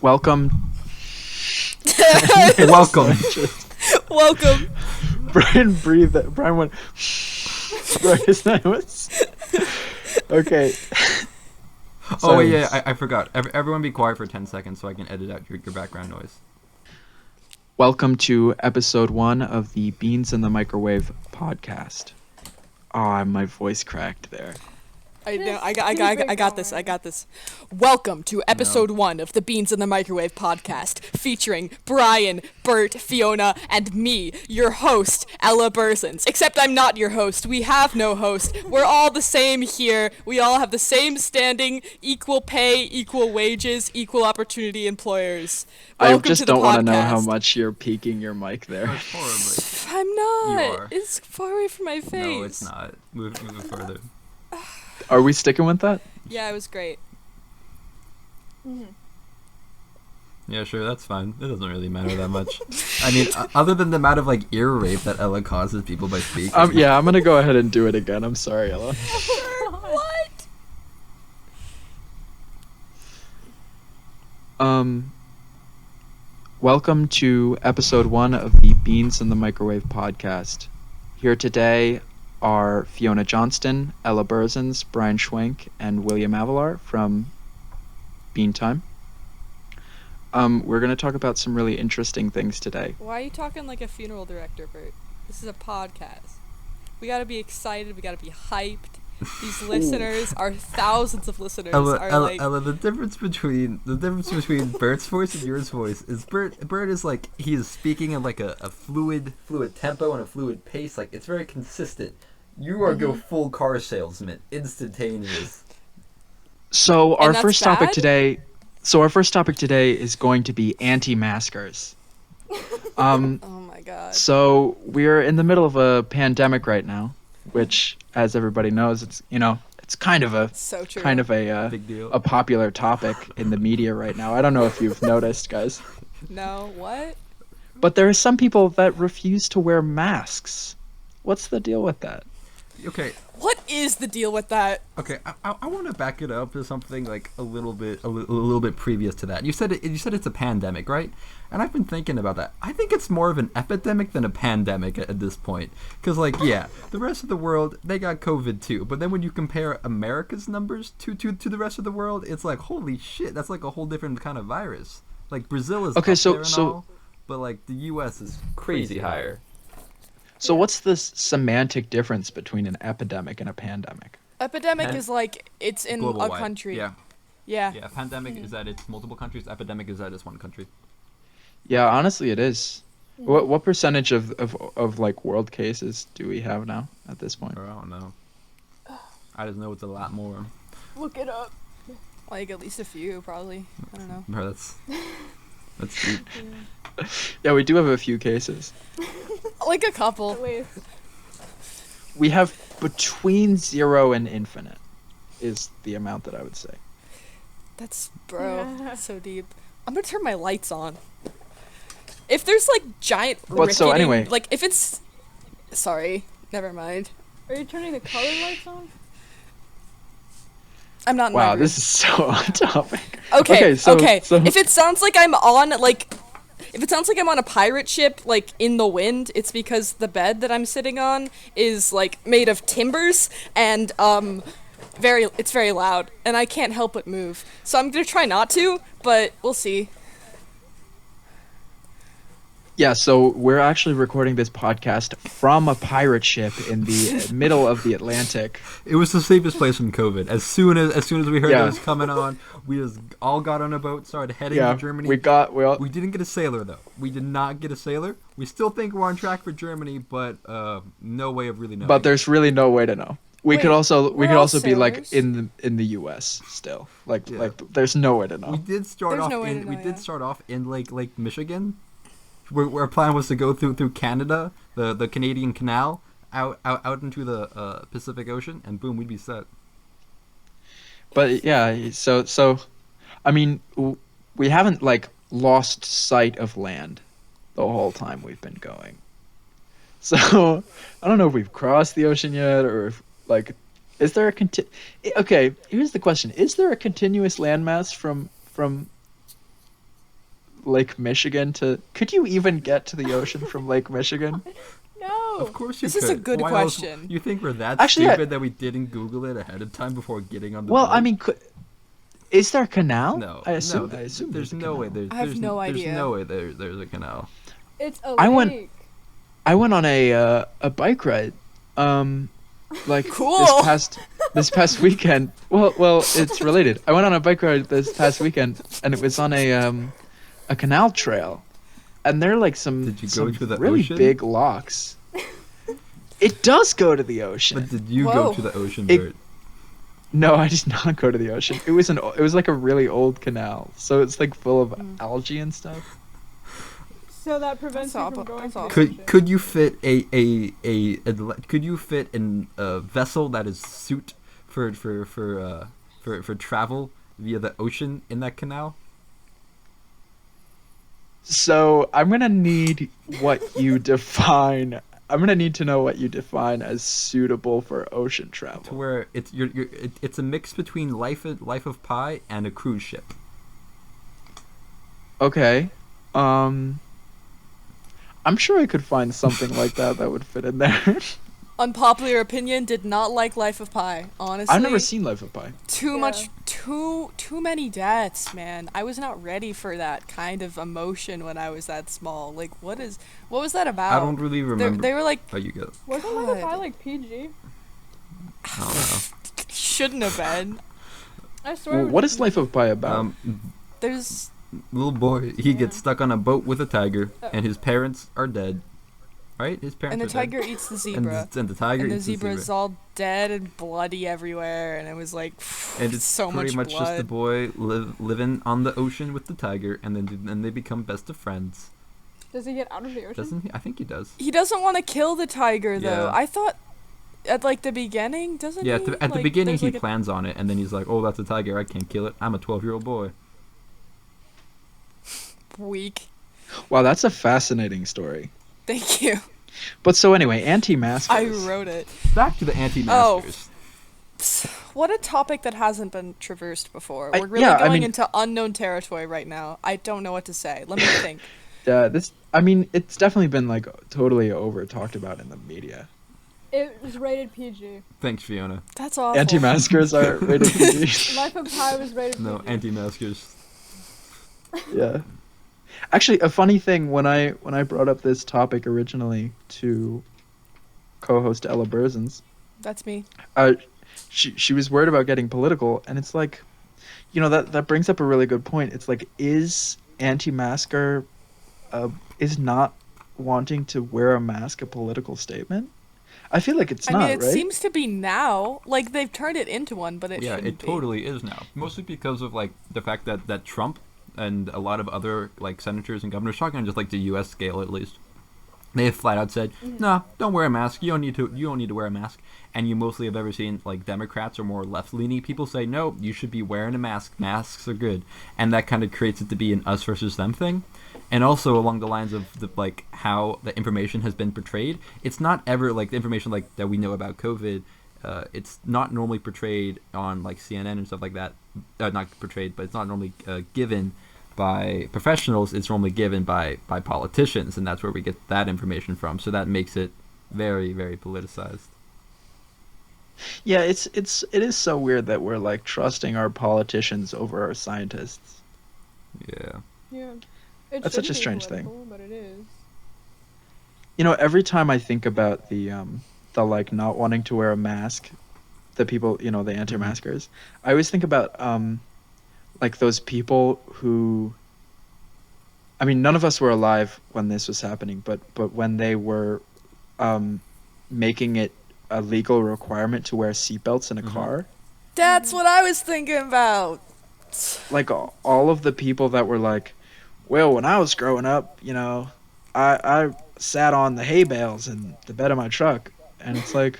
Welcome. Welcome. Welcome. Brian breathed. Brian went. His name was. Okay. Oh yeah, I forgot. Everyone be quiet for 10 seconds so I can edit out your background noise. Welcome to episode 1 of the Beans in the Microwave podcast. Ah, my voice cracked there. I know. I got this. I got this. Welcome to episode 1 of the Beans in the Microwave podcast, featuring Brian, Bert, Fiona, and me, your host, Ella Bursons. Except I'm not your host. We have no host. We're all the same here. We all have the same standing, equal pay, equal wages, equal opportunity employers. Welcome I just to the don't want to know podcast. how much you're peaking your mic there. Horribly. I'm not. You are. It's far away from my face. No, it's not. Move it further. Are we sticking with that? Yeah, it was great. Yeah, sure, that's fine. It doesn't really matter that much. I mean, other than the amount of ear rape that Ella causes people by speaking. Yeah, I'm gonna go ahead and do it again. I'm sorry, Ella. What? Welcome to episode 1 of the Beans in the Microwave podcast. Here today are Fiona Johnston, Ella Bursons, Brian Schwenk, and William Avalar from Bean Time. We're going to talk about some really interesting things today. Why are you talking like a funeral director, Bert? This is a podcast. We gotta be excited. We gotta be hyped. These listeners, our thousands of listeners, Ella, the difference between Bert's voice and yours voice is Bert is like he is speaking in like a fluid tempo and a fluid pace. Like it's very consistent. You are go full car salesman, instantaneous. So our that's first topic bad? today is going to be anti-maskers. oh my god. So we're in the middle of a pandemic right now, which, as everybody knows, it's kind of a So true. Big deal. a popular topic in the media right now. I don't know if you've noticed, guys, No, what? but there are some people that refuse to wear masks. What's the deal with that? Okay, What is the deal with that? okay. I want to back it up to something like a little bit previous to that. You said it's a pandemic, right? And I've been thinking about that. I think it's more of an epidemic than a pandemic at this point. Because, the rest of the world, they got COVID too. But then when you compare America's numbers to the rest of the world, it's like, holy shit, that's like a whole different kind of virus. Like, Brazil is Okay, up so- there and so- all, but, the U.S. is crazy higher. So what's the semantic difference between an epidemic and a pandemic? Epidemic is like it's in Global a wide. country. Yeah. Yeah. Yeah, pandemic is that it's multiple countries. Epidemic is that it's one country. Yeah, honestly, it is. What percentage of like world cases do we have now at this point? Or I don't know. I just know it's a lot more. Look it up. Like at least a few, probably. I don't know. Bro, that's deep. Yeah, we do have a few cases. Like a couple. We have between 0 and infinite is the amount that I would say. That's so deep. I'm gonna turn my lights on. If there's like giant So anyway. like if it's sorry, never mind. Are you turning the color lights on? I'm not in my Wow, room. this is so on topic. Okay, so If it sounds like I'm on a pirate ship, like in the wind, it's because the bed that I'm sitting on is like made of timbers and it's very loud and I can't help but move. So I'm gonna try not to, but we'll see. Yeah, so we're actually recording this podcast from a pirate ship in the middle of the Atlantic. It was the safest place from COVID. As soon as we heard Yeah. it was coming on, we just all got on a boat, started heading Yeah, to Germany. we didn't get a sailor though. We did not get a sailor. We still think we're on track for Germany, but no way of really knowing. but there's really no way to know. We could Wait, also we're all be like sailors? in the US still. Like Yeah. like there's no way to we know. did start There's off no way in to know, we yeah. did start off in Lake Michigan, where our plan was to go through Canada, the Canadian Canal, out into the Pacific Ocean, and boom, we'd be set. But yeah, so I mean, we haven't like lost sight of land the whole time we've been going. So I don't know if we've crossed the ocean yet, or if like, is there a okay? Here's the question: is there a continuous landmass from Lake Michigan to? Could you even get to the ocean from Lake Michigan? No. Of course you This could. is a good Why else- question. You think we're that Actually, stupid that we didn't Google it ahead of time before getting on the Well, boat? I mean, is there a canal? no, I assume. no. I assume There's a no way. canal. I have no idea. There's no way there's a canal. It's a I went- lake. I went on a bike ride, like Cool. this past weekend. Well, it's related. I went on a bike ride this past weekend, and it was on a canal trail, and there are like some Did you go some to the really ocean? big locks. It does go to the ocean. But did you Whoa. go to the ocean, It- Bert? No, I did not go to the ocean. It was like a really old canal, so it's like full of algae and stuff. So that prevents That's you from awful- going that's to the awful. ocean. Could you fit could you fit in a vessel that is suit for travel via the ocean in that canal? So I'm gonna need what you define. I'm gonna need to know what you define as suitable for ocean To travel. where it's a mix between Life of Pi and a cruise ship. Okay. I'm sure I could find something like that would fit in there. Unpopular opinion, did not like Life of Pi. Honestly, I've never seen Life of Pi. too Yeah. much, too many deaths, man. I was not ready for that kind of emotion when I was that small. Like, what was that about? I don't really remember. They were like, Oh, you go. Wasn't like a God. pie like PG? I don't know. shouldn't have been. I swear. Well, it was what is PG. Life of Pi about? There's Little boy, he gets Yeah. stuck on a boat with a tiger, Oh. and his parents are dead. Right? His parents and the are dead. tiger eats the And zebra. and the tiger And the eats zebra the is zebra. all dead and bloody everywhere, and it was like, And it's so pretty much blood. just the boy living on the ocean with the tiger, and then they become best of friends. Does he get out of the ocean? Doesn't he? I think he does. He doesn't want to kill the tiger though. Yeah. I thought at like the beginning, doesn't Yeah, he? at the Like, beginning there's, he like, a- plans on it, and then he's like, "Oh, that's a tiger. I can't kill it. I'm a 12-year-old boy." weak. Wow, that's a fascinating story. Thank you. But so anyway, anti-maskers. I wrote it. Back to the anti-maskers. What a topic that hasn't been traversed before. I- We're really yeah, I going mean- into unknown territory right now. I don't know what to say. Let me think. I mean, it's definitely been like totally over talked about in the media. It was rated PG. Thanks, Fiona. That's awful. Anti-maskers are rated PG. Life of Pi was rated No, PG. anti-maskers. Yeah. Actually, a funny thing when I brought up this topic originally to co-host Ella Burzens, That's me. she was worried about getting political, and it's like, that brings up a really good point. It's like, is anti-masker, is not wanting to wear a mask a political statement? I feel like it's I not, mean, it right? seems to be now. Like they've turned it into one, but it Yeah, shouldn't it be. totally is now. Mostly because of like the fact that Trump and a lot of other like senators and governors, talking on just like the U.S. scale at least, they have flat out said, "No, don't wear a mask. You don't need to wear a mask." And you mostly have ever seen like Democrats or more left-leaning people say, "No, you should be wearing a mask. Masks are good," and that kind of creates it to be an us versus them thing. And also along the lines of the like how the information has been portrayed, it's not ever like the information like that we know about COVID. It's not normally portrayed on like CNN and stuff like that. Not portrayed, but it's not normally given by professionals. It's normally given by politicians, and that's where we get that information from. So that makes it very, very politicized. Yeah, it is so weird that we're like trusting our politicians over our scientists. Yeah. Yeah. It That's such a shouldn't be strange thing. political, but it is. Every time I think about the like not wanting to wear a mask, the people, the anti-maskers, I always think about like those people who, I mean, none of us were alive when this was happening, but when they were making it a legal requirement to wear seatbelts in a car, That's what I was thinking about. like all of the people that were like, well, when I was growing up, I sat on the hay bales in the bed of my truck, and it's like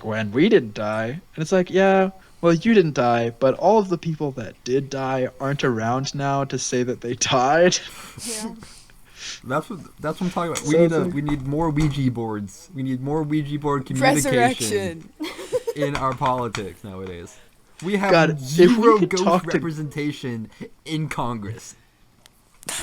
when we didn't die, and it's like, yeah, well, you didn't die, but all of the people that did die aren't around now to say that they died. Yeah. That's what I'm talking about. So it's like- We need more Ouija boards. We need more Ouija board communication Resurrection. in our politics nowadays. We have God, if we zero could ghost talk to- representation in Congress.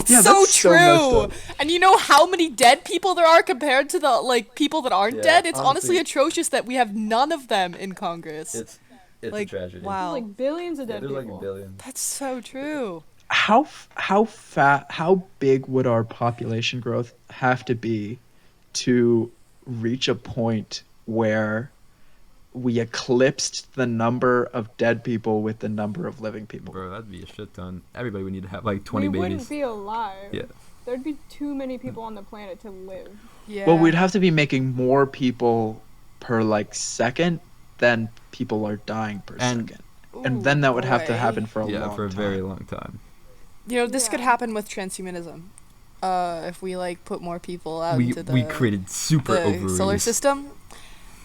Yeah, so that's so messed true. up. And you know how many dead people there are compared to the people that aren't Yeah, dead? It's honestly honestly- atrocious that we have none of them in Congress. It's like, a tragedy. wow. There's like billions of dead people. billion. That's so true. How big would our population growth have to be to reach a point where we eclipsed the number of dead people with the number of living people? Bro, that'd be a shit ton. Everybody would need to have like 20 we babies. wouldn't be alive. Yeah. There'd be too many people on the planet to live. Yeah. Well, we'd have to be making more people per like second than people are dying per And- second. And then that would have to boy. happen for a long Yeah, for a time. very long time. You know, this could Yeah. happen with transhumanism. If we put more people out We into the created super the ovaries. solar system.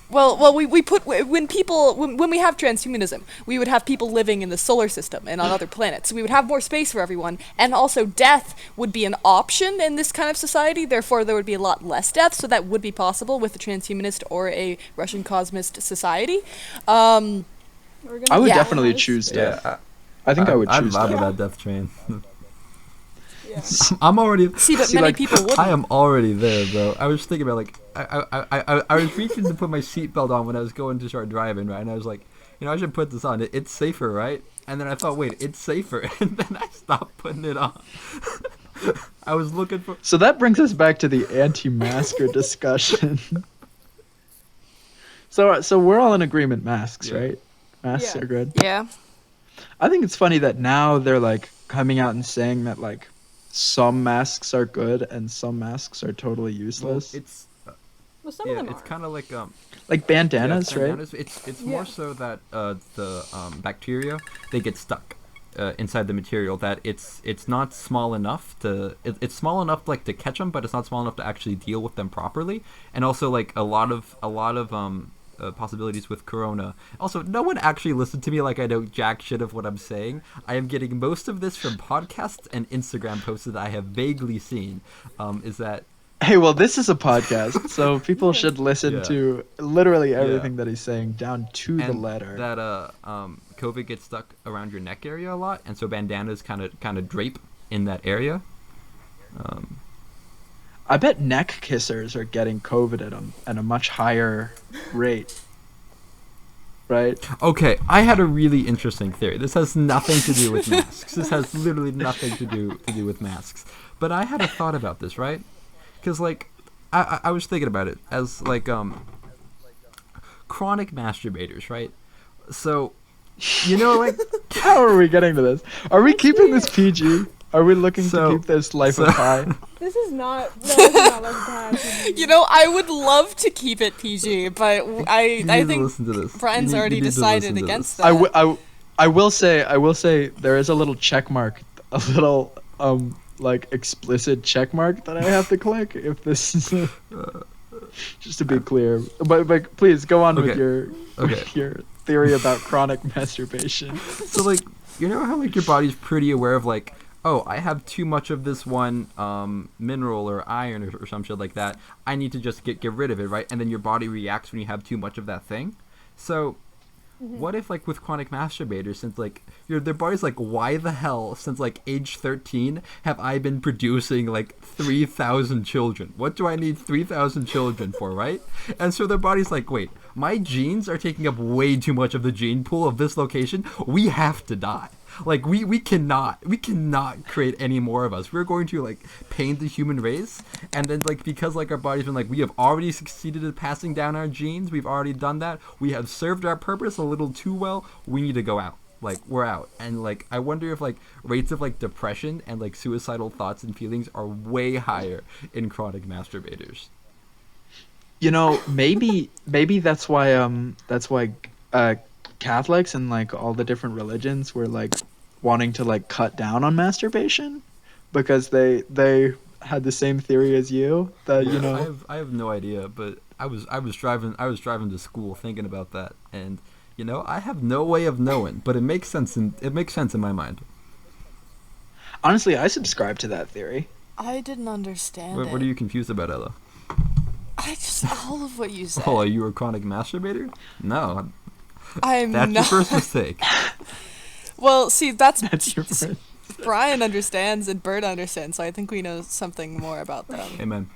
Well, we put when we have transhumanism, we would have people living in the solar system and on other planets. We would have more space for everyone, and also death would be an option in this kind of society. Therefore, there would be a lot less death, so that would be possible with a transhumanist or a Russian cosmist society. We're gonna I would be definitely allies. choose death. Yeah, I think I would choose I'd death. love that death train. Yeah. I'm already. See, but See, many like, people wouldn't. I am already there, bro. I was thinking about like I was reaching to put my seatbelt on when I was going to start driving, right? And I was like, I should put this on. It's safer, right? And then I thought, wait, it's safer, and then I stopped putting it on. I was looking for. So that brings us back to the anti-masker discussion. So we're all in agreement, masks, Yeah. right? Masks Yeah. are good. Yeah. I think it's funny that now they're like coming out and saying that like some masks are good and some masks are totally Well, useless. it's Well, some of them it's are. kind of like Like bandanas, yeah, right? bandanas. It's more Yeah. so that the bacteria they get stuck inside the material. That it's not small enough to it's small enough like to catch them, but it's not small enough to actually deal with them properly. And also like a lot of possibilities with corona. Also, no one actually listened to me like I know jack shit of what I'm saying. I am getting most of this from podcasts and Instagram posts that I have vaguely seen. Is that Hey, well, this is a podcast, so people should listen Yeah. to literally everything that he's saying down to the and letter. that COVID gets stuck around your neck area a lot, and so bandanas kind of drape in that area. I bet neck kissers are getting COVID at a much higher rate. Right? Okay, I had a really interesting theory. This has nothing to do with masks. This has literally nothing to do with masks. But I had a thought about this, right? Because like, I was thinking about it as like chronic masturbators, right? So, like How are we getting to this? Are we keeping this PG? Are we looking to keep this life of pi? This is not. No, this is not like that. You know, I would love to keep it PG, but you I need to think listen to this. Brian's You already need to decided listen to against this. that. I will say there is a little check mark, a little like explicit check mark that I have to click if this is just to be clear. But please go on with Okay. your theory about chronic masturbation. So like, you know how like your body's pretty aware of like, oh, I have too much of this one mineral or iron or some shit like that. I need to just get rid of it, right? And then your body reacts when you have too much of that thing. So what if like with chronic masturbators, since like their body's like, why the hell since like age 13 have I been producing like 3,000 children? What do I need 3,000 children for, right? And so their body's like, wait, my genes are taking up way too much of the gene pool of this location. We have to die. Like we cannot create any more of us. We're going to like paint the human race, and then like because like our body's been like, we have already succeeded at passing down our genes. We've already done that. We have served our purpose a little too well. We need to go out. Like we're out. And like I wonder if like rates of like depression and like suicidal thoughts and feelings are way higher in chronic masturbators. You know, maybe that's why Catholics and like all the different religions were like wanting to like cut down on masturbation because they had the same theory as you that you know. I have no idea, but I was driving to school thinking about that, and I have no way of knowing, but it makes sense in my mind. Honestly, I subscribe to that theory. I didn't understand it. What are you confused about, Ella? I just all of what you said. Oh, are you a chronic masturbator? No. I'm That's not. your first mistake. Well, see, that's That's your first. Brian understands and Bert understands, so I think we know something more about them. Amen.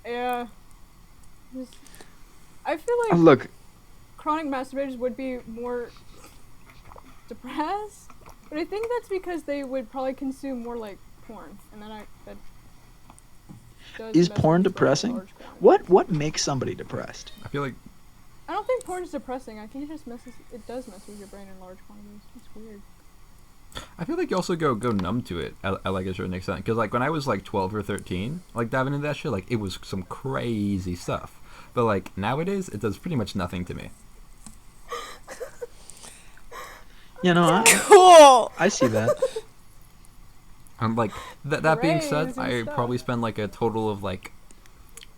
Yeah. I feel like Look, chronic masturbators would be more depressed, but I think that's because they would probably consume more like porn, and then that does is mess with porn your brain in depressing? large quantities. What makes somebody depressed? I feel like I don't think porn is depressing. I think it does mess with your brain in large quantities. It's weird. you also go numb to it at like a certain extent. Because like when I was like 12 or 13, like diving into that shit, like it was some crazy stuff. But like nowadays, it does pretty much nothing to me. You know, Cool. I see that. And like that being said, Crazy I stuff. probably spend like a total of like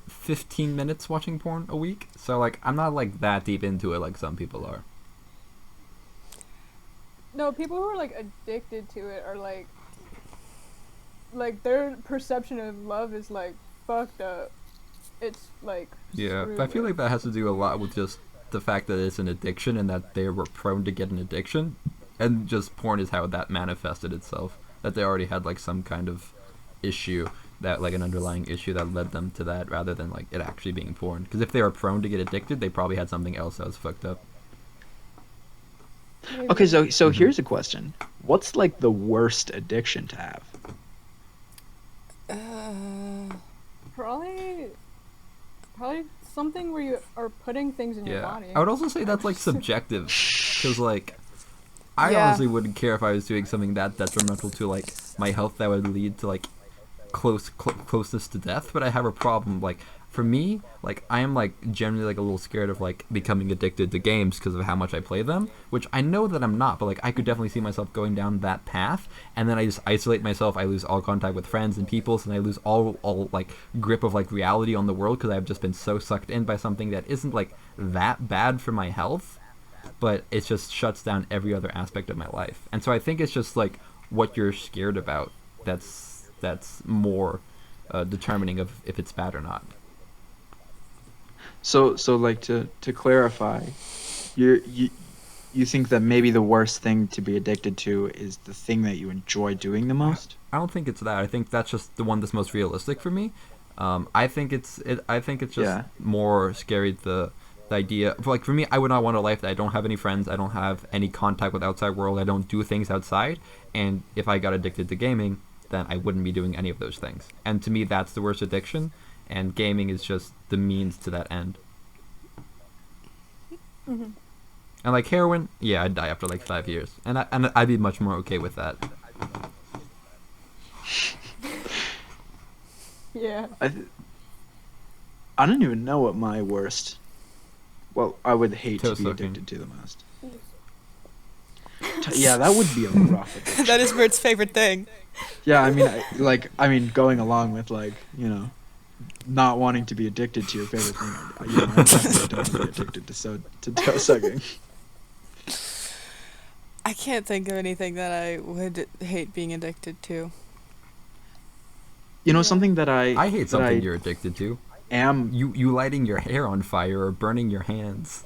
15 minutes watching porn a week. So like I'm not like that deep into it like some people are. No, people who are like addicted to it are like their perception of love is like fucked up. It's like Yeah, but I feel screwed. like that has to do a lot with just the fact that it's an addiction and that they were prone to get an addiction, and just porn is how that manifested itself. That they already had like some kind of issue, that like an underlying issue that led them to that, rather than like it actually being porn. Because if they were prone to get addicted, they probably had something else that was fucked up. Maybe. Okay, so Mhm. here's a question. What's like the worst addiction to have? Probably something where you are putting things in your Yeah, body. I would also say that's like subjective, because like I Yeah. honestly wouldn't care if I was doing something that detrimental to like my health that would lead to like closeness to death. But I have a problem. Like for me, like I am like generally like a little scared of like becoming addicted to games because of how much I play them. Which I know that I'm not, but like I could definitely see myself going down that path, and then I just isolate myself. I lose all contact with friends and people, and I lose all like grip of like reality on the world because I've just been so sucked in by something that isn't like that bad for my health, but it just shuts down every other aspect of my life. And so I think it's just like what you're scared about that's more determining of if it's bad or not. So like to clarify, you think that maybe the worst thing to be addicted to is the thing that you enjoy doing the most? I don't think it's that. I think that's just the one that's most realistic for me. I think it's just Yeah. more scary the idea. Like for me, I would not want a life that I don't have any friends, I don't have any contact with the outside world, I don't do things outside. And if I got addicted to gaming, then I wouldn't be doing any of those things. And to me, that's the worst addiction. And gaming is just the means to that end. Mhm. And like heroin, yeah, I'd die after like 5 years, and I'd be much more okay with that. Yeah. I don't even know what my worst. Well, I would hate to Toe be sucking. addicted to the most. Yeah, that would be a rough addiction. That is Bert's favorite thing. Yeah, I mean, going along with like, you know, not wanting to be addicted to your favorite thing. You know, I definitely don't want to be addicted to toe sucking. I can't think of anything that I would hate being addicted to. You know, Yeah. something that I hate that something you're addicted to. am. You lighting your hair on fire or burning your hands.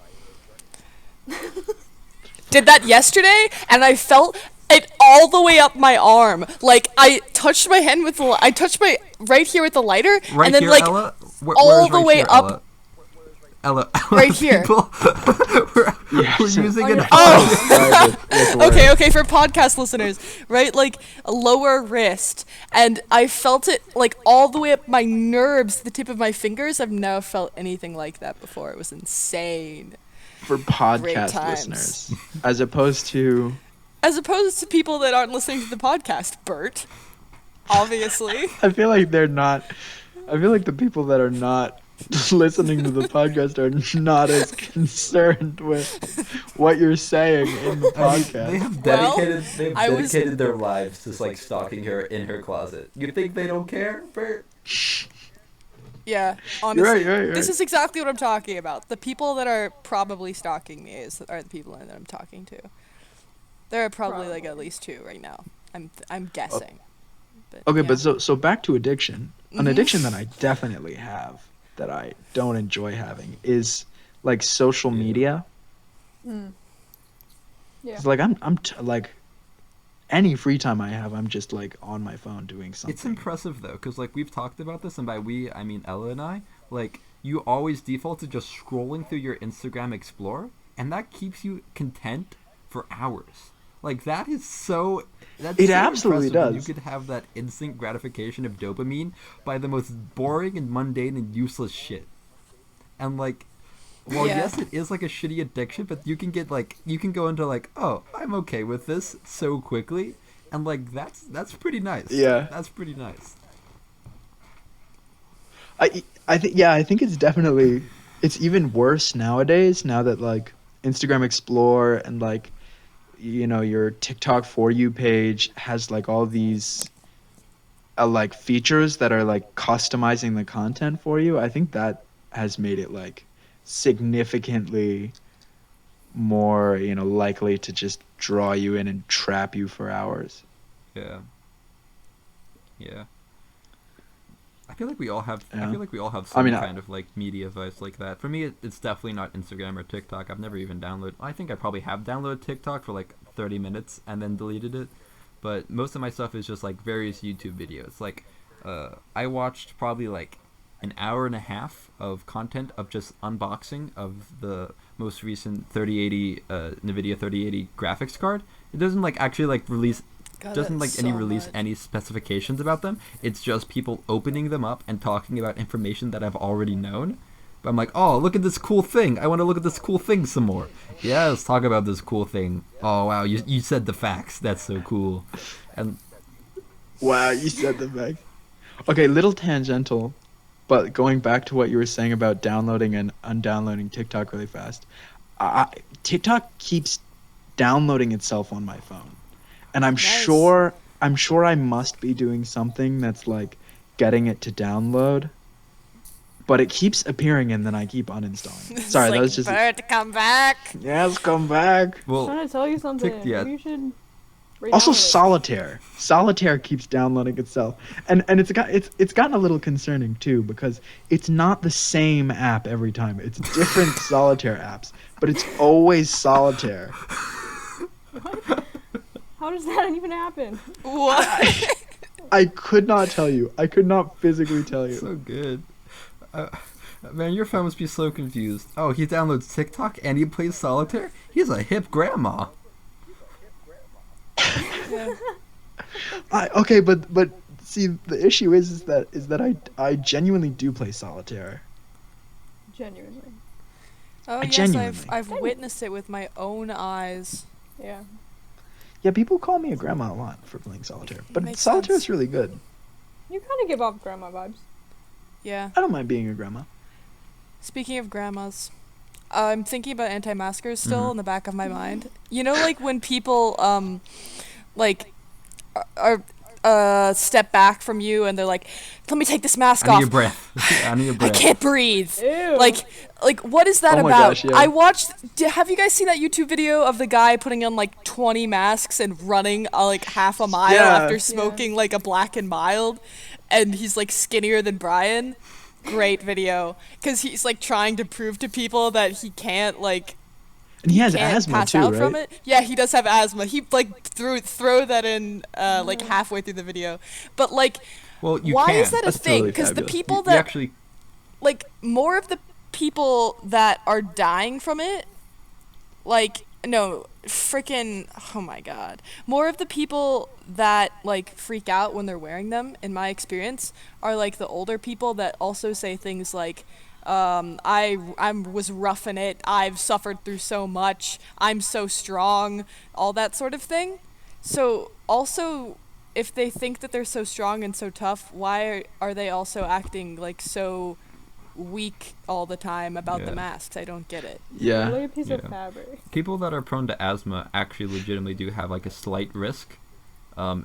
Did that yesterday, and I felt it all the way up my arm. Like I touched my hand with I touched my right here with the lighter, Right and then here, like Ella. all where's the right way here, up- Ella, Right here. People, we're so- using Oh, an. yeah. Oh! Okay, for podcast listeners, right? Like a lower wrist, and I felt it like all the way up my nerves, the tip of my fingers. I've never felt anything like that before. It was insane. For podcast times. listeners, as opposed to As opposed to people that aren't listening to the podcast, Bert. Obviously. I feel like the people that are not listening to the podcast are not as concerned with what you're saying in the podcast. They have Well, dedicated. I was- their lives to like stalking her in her closet. You think they don't care, Bert? Yeah, honestly. You're right. This is exactly what I'm talking about. The people that are probably stalking me are the people that I'm talking to. There are probably like at least 2 right now. I'm guessing. But, Okay, yeah. but so back to addiction. An Mhm. addiction that I definitely have that I don't enjoy having is like social Yeah. media. Mm. Yeah. It's like like any free time I have, I'm just like on my phone doing something. It's impressive though, because like we've talked about this, and by we I mean Ella and I. Like you always default to just scrolling through your Instagram Explorer, and that keeps you content for hours. Like that is so. That's It so absolutely impressive when does. You could have that instant gratification of dopamine by the most boring and mundane and useless shit. And like, well, Yeah. yes, it is like a shitty addiction, but you can get like you can go into like, oh, I'm okay with this so quickly, and like that's pretty nice. Yeah. That's pretty nice. I think it's definitely it's even worse nowadays now that like Instagram Explore and like your TikTok for you page has like all these like features that are like customizing the content for you. I think that has made it like significantly more, likely to just draw you in and trap you for hours. Yeah. Yeah. I feel like we all have. I Yeah. feel like we all have I some mean, kind of like media vice like that. For me, it's definitely not Instagram or TikTok. I've never even downloaded. I think I probably have downloaded TikTok for like 30 minutes and then deleted it. But most of my stuff is just like various YouTube videos. Like, I watched probably like an hour and a half of content of just unboxing of the most recent 3080 NVIDIA 3080 graphics card. It doesn't like actually like release God, doesn't like that's any so release much. any specifications about them. It's just people opening them up and talking about information that I've already known. But I'm like, oh, look at this cool thing. I want to look at this cool thing some more. Yeah, let's talk about this cool thing. Oh wow, you said the facts. That's so cool. And Wow, you said the fact. Okay, little tangential, but going back to what you were saying about downloading and undownloading TikTok really fast. TikTok keeps downloading itself on my phone. And I'm Nice. sure I must be doing something that's like getting it to download, but it keeps appearing and then I keep uninstalling. It's Sorry, like, that was just Bert, come back. yes, come back. I'm well, trying to tell you something. yeah. Maybe you should. Also, re-download it. Solitaire keeps downloading itself, and it's gotten a little concerning too because it's not the same app every time. It's different Solitaire apps, but it's always Solitaire. How does that even happen? What? I could not tell you. I could not physically tell you. So good. Man, your phone must be so confused. Oh, he downloads TikTok and he plays solitaire? He's a hip grandma. Yeah. Okay, but see, the issue is that I genuinely do play Solitaire. Genuinely. Oh yes, genuinely. I've witnessed it with my own eyes. Yeah. Yeah, people call me a grandma a lot for playing Solitaire, but Makes Solitaire sense. is really good. You kind of give off grandma vibes. Yeah. I don't mind being a grandma. Speaking of grandmas, I'm thinking about anti-maskers still Mhm. in the back of my mind. You know, like when people like are step back from you and they're like, "Let me take this mask I need off. your breath. I need your I breath. can't breathe." Ew. Like what is that Oh my about? gosh, yeah. I watched. Have you guys seen that YouTube video of the guy putting on like 20 masks and running like half a mile Yeah. after smoking like a Black and Mild, and he's like skinnier than Brian? Great video, because he's like trying to prove to people that he can't like And he has can't asthma pass too, out right? from it. Yeah, he does have asthma. He like throw that in like halfway through the video, but like. Well, you Why can. is that a That's thing? totally Because the fabulous. people You that actually like more of the people that are dying from it, like no freaking oh my god, more of the people that like freak out when they're wearing them, in my experience, are like the older people that also say things like I was roughing it, I've suffered through so much, I'm so strong, all that sort of thing. So also, if they think that they're so strong and so tough, why are they also acting like so weak all the time about the Yeah. masks? I don't get it. Yeah. Literally a piece of Yeah. fabric. people that are prone to asthma actually legitimately do have like a slight risk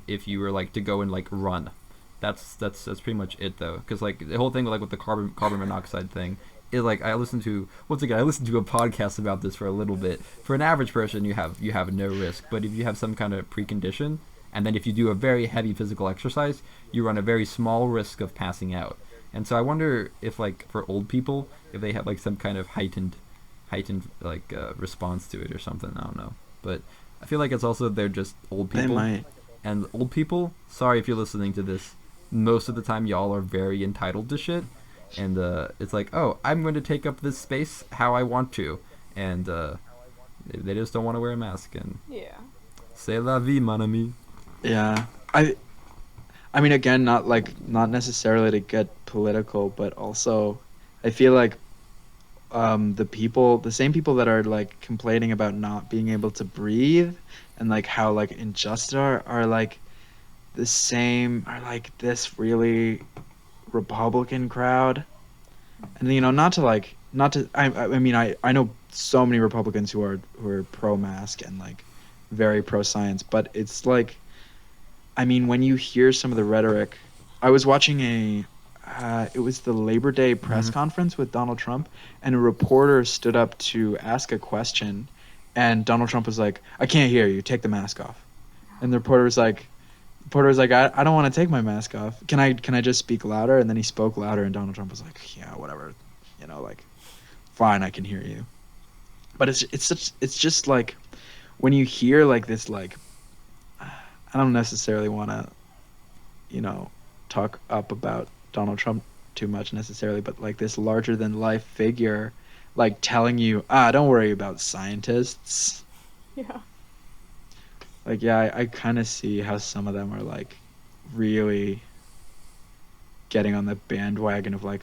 if you were like to go and like run. That's pretty much it though, because like the whole thing like with the carbon monoxide thing is like I listened to a podcast about this for a little bit. For an average person, you have no risk, but if you have some kind of precondition, and then if you do a very heavy physical exercise, you run a very small risk of passing out. And so I wonder if like for old people, if they have like some kind of heightened like response to it or something. I don't know. But I feel like it's also they're just old They people. might. And old people, sorry if you're listening to this, most of the time y'all are very entitled to shit. And it's like, oh, I'm going to take up this space how I want to. And they just don't want to wear a mask. And Yeah. c'est la vie, mon ami. Yeah. I mean, again, not necessarily to get political, but also I feel like the same people that are like complaining about not being able to breathe and like how like unjust are like the same are like this really Republican crowd. And not to I mean I know so many Republicans who are pro mask and like very pro science, but it's like, I mean, when you hear some of the rhetoric, I was watching it was the Labor Day press conference with Donald Trump, and a reporter stood up to ask a question, and Donald Trump was like, "I can't hear you. Take the mask off." And the reporter was like, I don't want to take my mask off. Can I just speak louder? And then he spoke louder, and Donald Trump was like, "Yeah, whatever. Like, fine, I can hear you." But it's just like when you hear like this, like, I don't necessarily want to, talk up about Donald Trump too much necessarily, but like this larger than life figure, like telling you, don't worry about scientists. Yeah. Like, yeah, I kind of see how some of them are like really getting on the bandwagon of like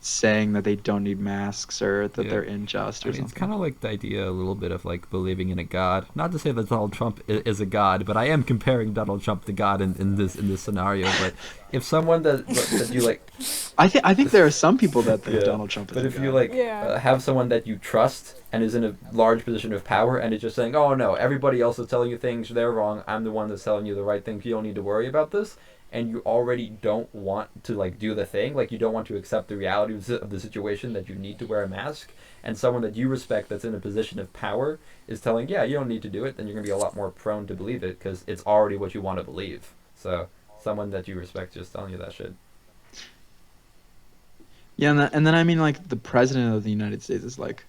saying that they don't need masks or that Yeah. they're unjust or I mean, it's something. kind of like the idea a little bit of like believing in a god. Not to say that Donald Trump is a god, but I am comparing Donald Trump to God in this scenario. But if someone that you like, I think there are some people that think Yeah. Donald Trump is but a if god. you like Yeah. have someone that you trust and is in a large position of power and is just saying, oh no, everybody else is telling you things, they're wrong, I'm the one that's telling you the right thing, you don't need to worry about this, and you already don't want to like do the thing, like you don't want to accept the reality of the situation that you need to wear a mask, and someone that you respect that's in a position of power is telling, yeah, you don't need to do it, then you're going to be a lot more prone to believe it because it's already what you want to believe. So someone that you respect just telling you that shit. Yeah, and then I mean, like, the president of the United States is like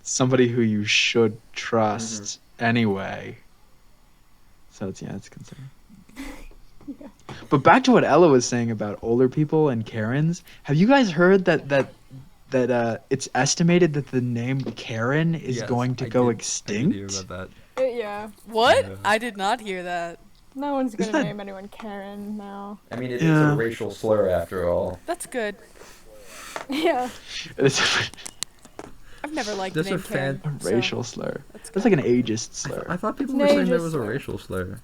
somebody who you should trust anyway. So it's concerning. Yeah. But back to what Ella was saying about older people and Karens. Have you guys heard that it's estimated that the name Karen is Yes, going to I go did- extinct? I did hear about Yeah. What? Yeah. I did not hear that. No one's gonna Isn't that- name anyone Karen now. that. I mean, it is Yeah. a racial slur after all. That's good. Yeah. It's I've never liked There's the a name Karen. a so racial slur. that's It's good. like an ageist slur. I thought people It's were an saying there ageist was a slur. racial slur.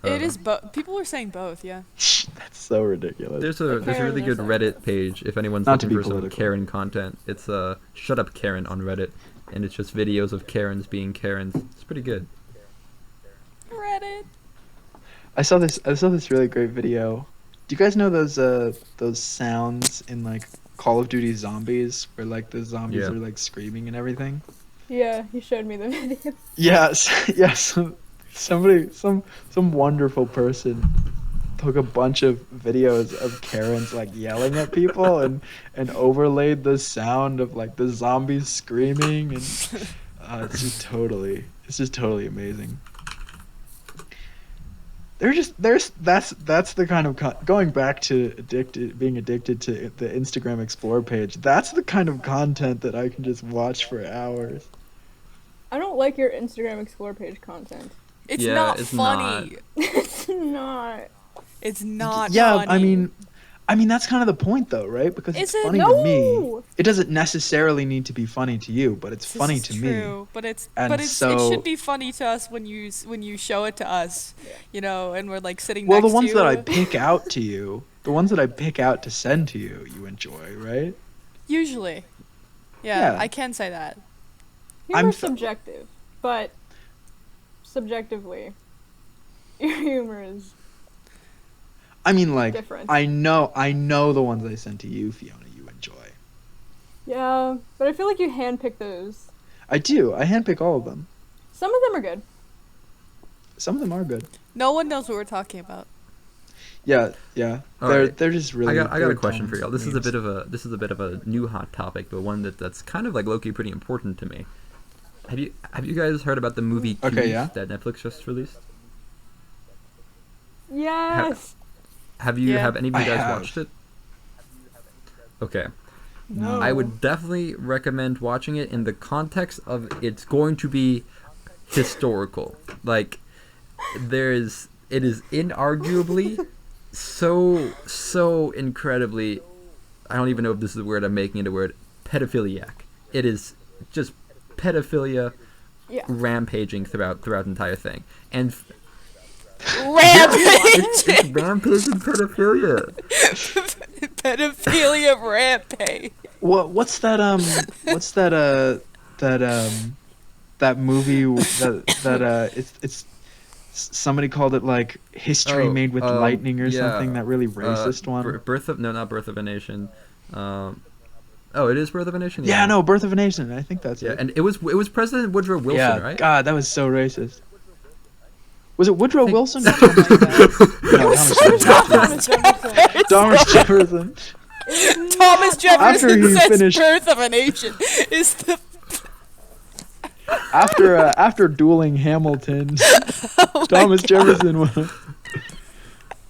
It is both. People were saying both, yeah. That's so ridiculous. There's The a really Karens good are Reddit page if anyone's Not to looking be for some political. Karen content. It's Shut Up Karen on Reddit, and it's just videos of Karens being Karens. It's pretty good. Reddit. I saw this really great video. Do you guys know those sounds in like Call of Duty Zombies where like the zombies Yeah. are like screaming and everything? Yeah, you showed me the video. Yes, yes. Some wonderful person took a bunch of videos of Karens like yelling at people and overlaid the sound of like the zombies screaming, and it's just totally amazing. That's the kind of going back to being addicted to the Instagram Explore page. That's the kind of content that I can just watch for hours. I don't like your Instagram Explore page content. It's Yeah, not it's funny. It's not. It's not Yeah, funny. I mean that's kind of the point though, right? Because Is it's it? funny to me. No! It doesn't necessarily need to be funny to you, but it's This funny is to me. true, but And it so- should be funny to us when you show it to us, and we're like sitting Well, next the ones to that I you. pick out to you, the ones that I pick out to send to you, you enjoy, right? Usually. Yeah, Yeah. I can say that. Humor's so- subjective, but subjectively, your humor is. I mean, like, Different. I know the ones I sent to you, Fiona, you enjoy. Yeah, but I feel like you handpick those. I do. I handpick all of them. Some of them are good. Some of them are good. No one knows what we're talking about. Yeah. All They're right. they're just really. I got a they're question dumb for y'all. This is a memes. bit of a new hot topic, but one that's kind of like low-key pretty important to me. Have you guys heard about the movie Okay, Cube yeah. that Netflix just released? Yes. Have you Yeah. have any of you I guys have. watched it? Okay. No. I would definitely recommend watching it in the context of it's going to be historical. Like it is inarguably so incredibly, I don't even know if this is a word, I'm making it a word, pedophiliac. It is just pedophilia Yeah. rampaging throughout the entire thing. And Rampage! it's rampaging pedophilia. Pedophilia rampage. What's that that movie it's somebody called it like History Made with Lightning or something, that really racist one. Not Birth of a Nation. It is Birth of a Nation. Yeah, no, Birth of a Nation. I think that's Yeah, it. and it was President Woodrow Wilson, Yeah, right? God, that was so racist. Was it Woodrow Wilson? Or Something like that. no, Thomas Jefferson. Thomas Jefferson. Thomas Jefferson After he says finished- Birth of a Nation is the... After dueling Hamilton, Oh Thomas Jefferson won.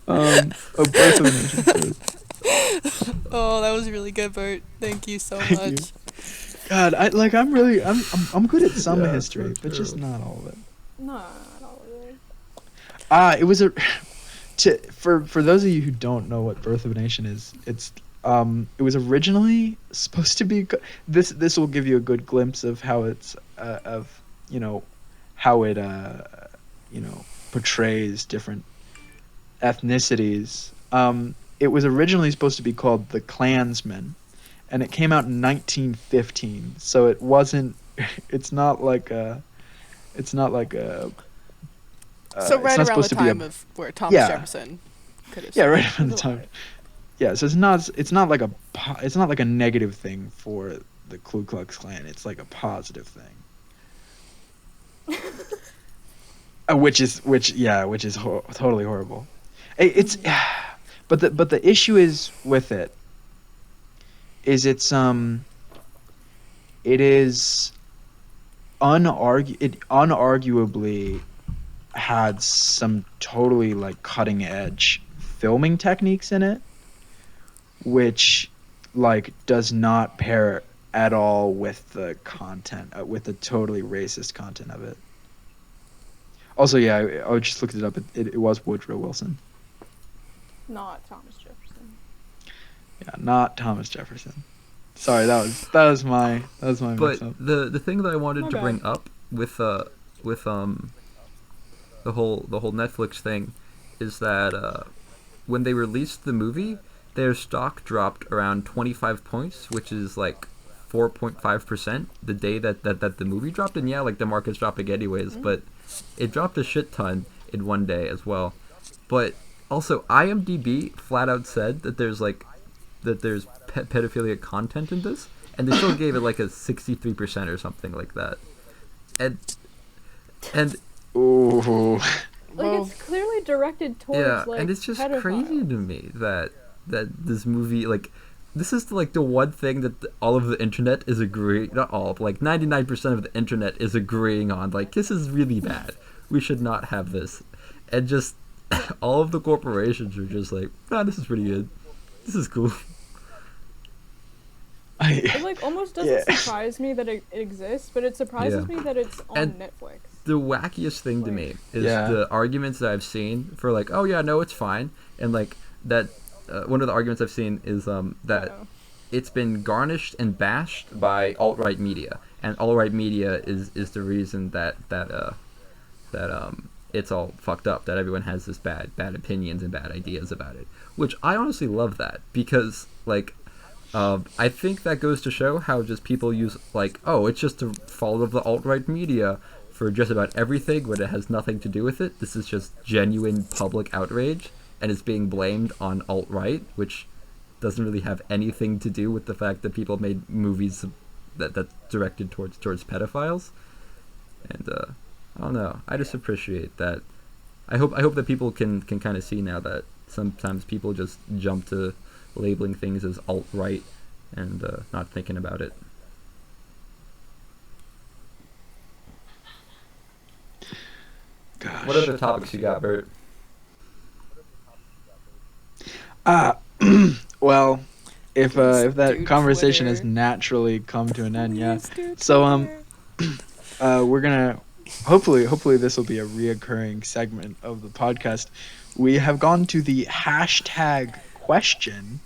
Birth of a Nation. Oh, that was really good, Bert. Thank you so Thank much. you. God, I'm good at some Yeah, history, so but just true. not all of it. No, not really. It was for those of you who don't know what Birth of a Nation is, it was originally supposed to be this will give you a good glimpse of how it's how it portrays different ethnicities. It was originally supposed to be called The Klansman, and it came out in 1915, so it wasn't it's not like a So it's right not around the supposed to be time a- of where Thomas Yeah. Jefferson could have... Yeah, right around the time. Yeah, so it's not like a negative thing for the Ku Klux Klan. It's like a positive thing. Which is totally horrible. But the issue is with it is it is unarguably had some totally like cutting edge filming techniques in it, which like does not pair at all with the content, with the totally racist content of it. Also, yeah, I just looked it up. It was Woodrow Wilson. Not Thomas Jefferson. Yeah, not Thomas Jefferson. Sorry, that was my But mix-up. the thing that I wanted My to bad. bring up with the whole Netflix thing is that when they released the movie, their stock dropped around 25 points, which is like 4.5% the day that the movie dropped. And yeah, like the market's dropping anyways, but it dropped a shit ton in one day as well. But also IMDb flat out said that there's pedophilia content in this, and they still gave it like a 63% or something like that. And Ooh. Like, Well, it's clearly directed towards, yeah, like, and it's just pedophiles. crazy to me that this movie, like, this is like the one thing that all of the internet is agreeing, not all, but like 99% of the internet is agreeing on. Like, this is really bad. We should not have this. And just all of the corporations are just like, this is pretty good. This is cool. It, like, almost doesn't Yeah. surprise me that it exists, but it surprises Yeah. me that it's on And- Netflix. The wackiest thing to me is Yeah. the arguments that I've seen for like, oh yeah, no, it's fine, and like that. One of the arguments I've seen is that Uh-oh. it's been garnished and bashed by alt-right media, and alt-right media is the reason that it's all fucked up, that everyone has this bad opinions and bad ideas about it, which I honestly love that, because like I think that goes to show how just people use like, oh, it's just a fault of the alt-right media for just about everything when it has nothing to do with it. This is just genuine public outrage, and it's being blamed on alt-right, which doesn't really have anything to do with the fact that people made movies that's directed towards pedophiles. And I don't know. I just appreciate that. I hope that people can kind of see now that sometimes people just jump to labeling things as alt-right and not thinking about it. What other topics you got, Bert? Well, if Please that do conversation has Twitter. naturally come to an end, yeah. Please do So Twitter. we're gonna hopefully this will be a reoccurring segment of the podcast. We have gone to the hashtag question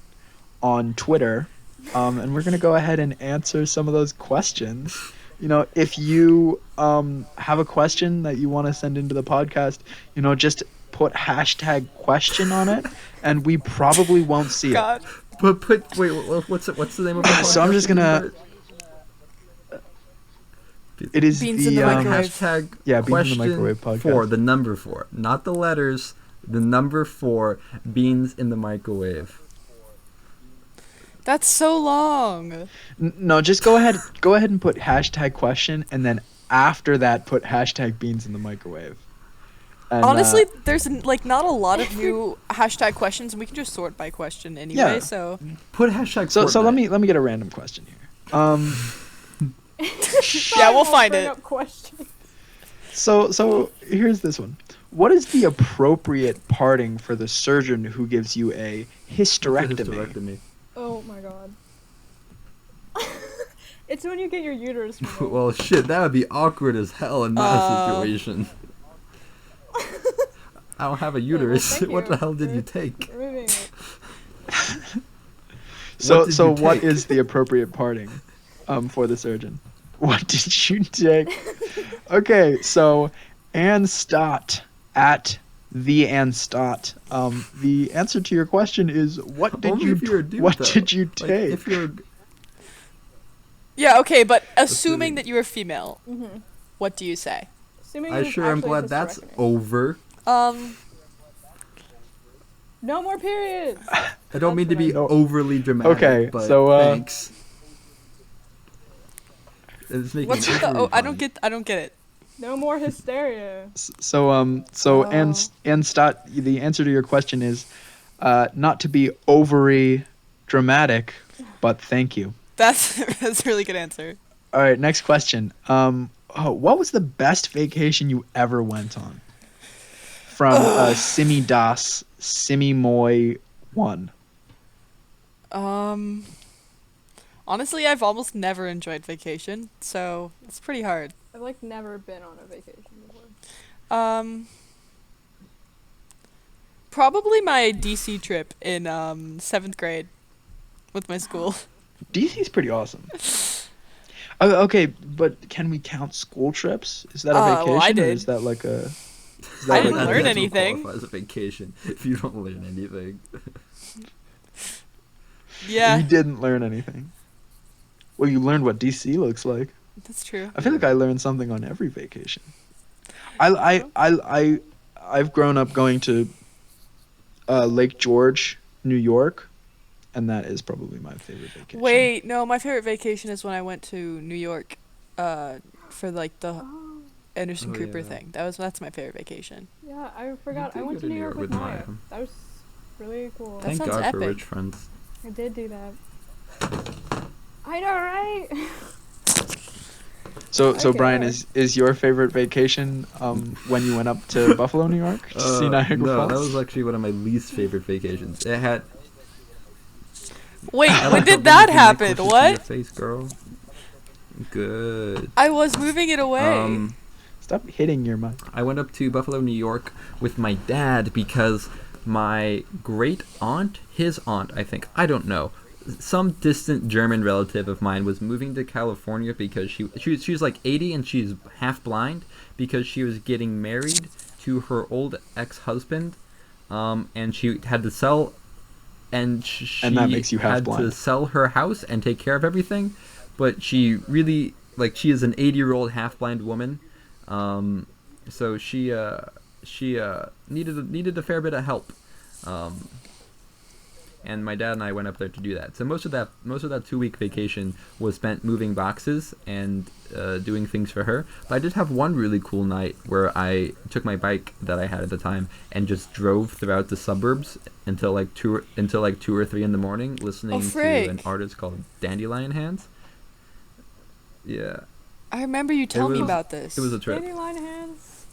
on Twitter, and we're gonna go ahead and answer some of those questions. If you have a question that you want to send into the podcast, just put hashtag question on it, and we probably won't see God. But wait, what's the name of the podcast? So I'm just gonna. It is Beans the in the microwave. Hashtag Yeah, Beans in the question Microwave podcast. 4, the number 4, not the letters. The number 4, beans in the microwave. That's so long. No, just go ahead and put hashtag question, and then after that put hashtag beans in the microwave. And, Honestly, there's like not a lot of new hashtag questions, and we can just sort by question anyway. Yeah. So Put hashtag. so let Fortnite. me get a random question here. yeah, we'll I'll find bring it. up questions. So here's this one. What is the appropriate parting for the surgeon who gives you a hysterectomy? Oh my god. It's when you get your uterus removed. Well, shit, that would be awkward as hell in that situation. I don't have a uterus. thank What the you hell did for you take? removing it. So did you what take? is the appropriate parting for the surgeon? What did you take? Okay, so Ann Stott at the Ann Stott. The answer to your question is what did Only you if you're a dude, what though. did you Like, take? if you're Yeah, okay, but assuming Assuming. that you are female, Mm-hmm. what do you say? Assuming I it was sure am actually glad that's hysterectomy. over. No more periods. I don't mean to be No. overly dramatic, Okay, but so, thanks. It's making What's it with the? very Oh, I don't funny. get it. No more hysteria. So Ann Stott, the answer to your question is not to be overly dramatic, but thank you. That's a really good answer. All right, next question. What was the best vacation you ever went on? From Simi Das, Simi Moy 1. Honestly, I've almost never enjoyed vacation, so it's pretty hard. I've like never been on a vacation before. Probably my DC trip in 7th grade with my school. DC's pretty awesome. Oh, okay, but can we count school trips? Is that a Well, vacation, I or did. is that like a? Is I that didn't like a- learn That anything. qualify as a vacation if you don't learn anything. Yeah, You didn't learn anything. Well, you learned what DC looks like. that's true. I feel like I learned something on every vacation. I've grown up going to Lake George, New York, and that is probably my favorite vacation. Wait, no, my favorite vacation is when I went to New York for like the Oh, Anderson Oh, Cooper yeah. thing. That's my favorite vacation. yeah, I forgot. did I went go to to New York with Maya. Maya. That was really cool. That Thank sounds God for epic. rich friends. I did do that. I know, right? So Okay, Brian, alright. is your favorite vacation when you went up to Buffalo, New York to see Niagara no, Falls? that was actually one of my least favorite vacations. It had. Wait, I when like how did that big you make happen? cushions to your What? face, girl. Good. I was moving it away. Stop hitting your mic. I went up to Buffalo, New York with my dad because my great aunt, his aunt, I think, I don't know, some distant German relative of mine was moving to California because she was like 80 and she's half blind because she was getting married to her old ex-husband, and she had to sell, and she And that makes you half had to blind. sell her house and take care of everything, but she really, like, she is an 80-year-old half-blind woman. So she needed a fair bit of help, and my dad and I went up there to do that. So most of that 2-week vacation was spent moving boxes and doing things for her. But I did have one really cool night where I took my bike that I had at the time and just drove throughout the suburbs until like 2 or 3 in the morning, listening to frick. an artist called Dandelion Hands. Yeah. I remember you telling me was- about this. It was a trip. Dandelion hands.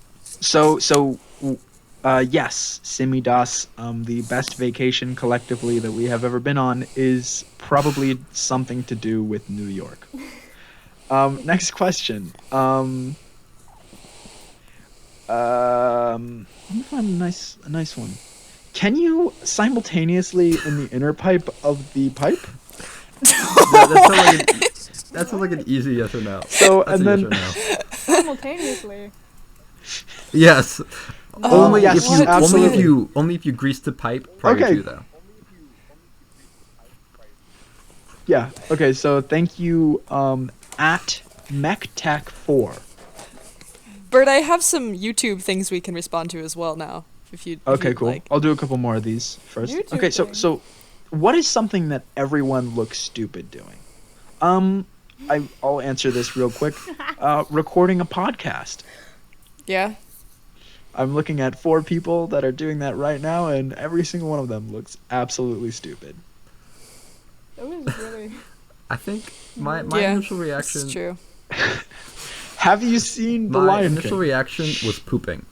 Yes, Simi Das, the best vacation collectively that we have ever been on is probably something to do with New York. Next question. Let me find a nice one. Can you simultaneously in the inner pipe of the pipe? That sounds like an easy yes or no. So That's and a then yes or no. Simultaneously. Yes. Oh, yes, absolutely. Only if you grease the pipe prior Okay. to though. Yeah. Okay. So thank you. At MechTech4. Bert, I have some YouTube things we can respond to as well now. If Okay, you'd cool. like. I'll do a couple more of these first. YouTube Okay, so things. so what is something that everyone looks stupid doing? I'll answer this real quick. Recording a podcast. Yeah. I'm looking at 4 people that are doing that right now, and every single one of them looks absolutely stupid. That was really. I think my Yeah, initial reaction. It's true. Have you seen The My Lion initial King? reaction was pooping.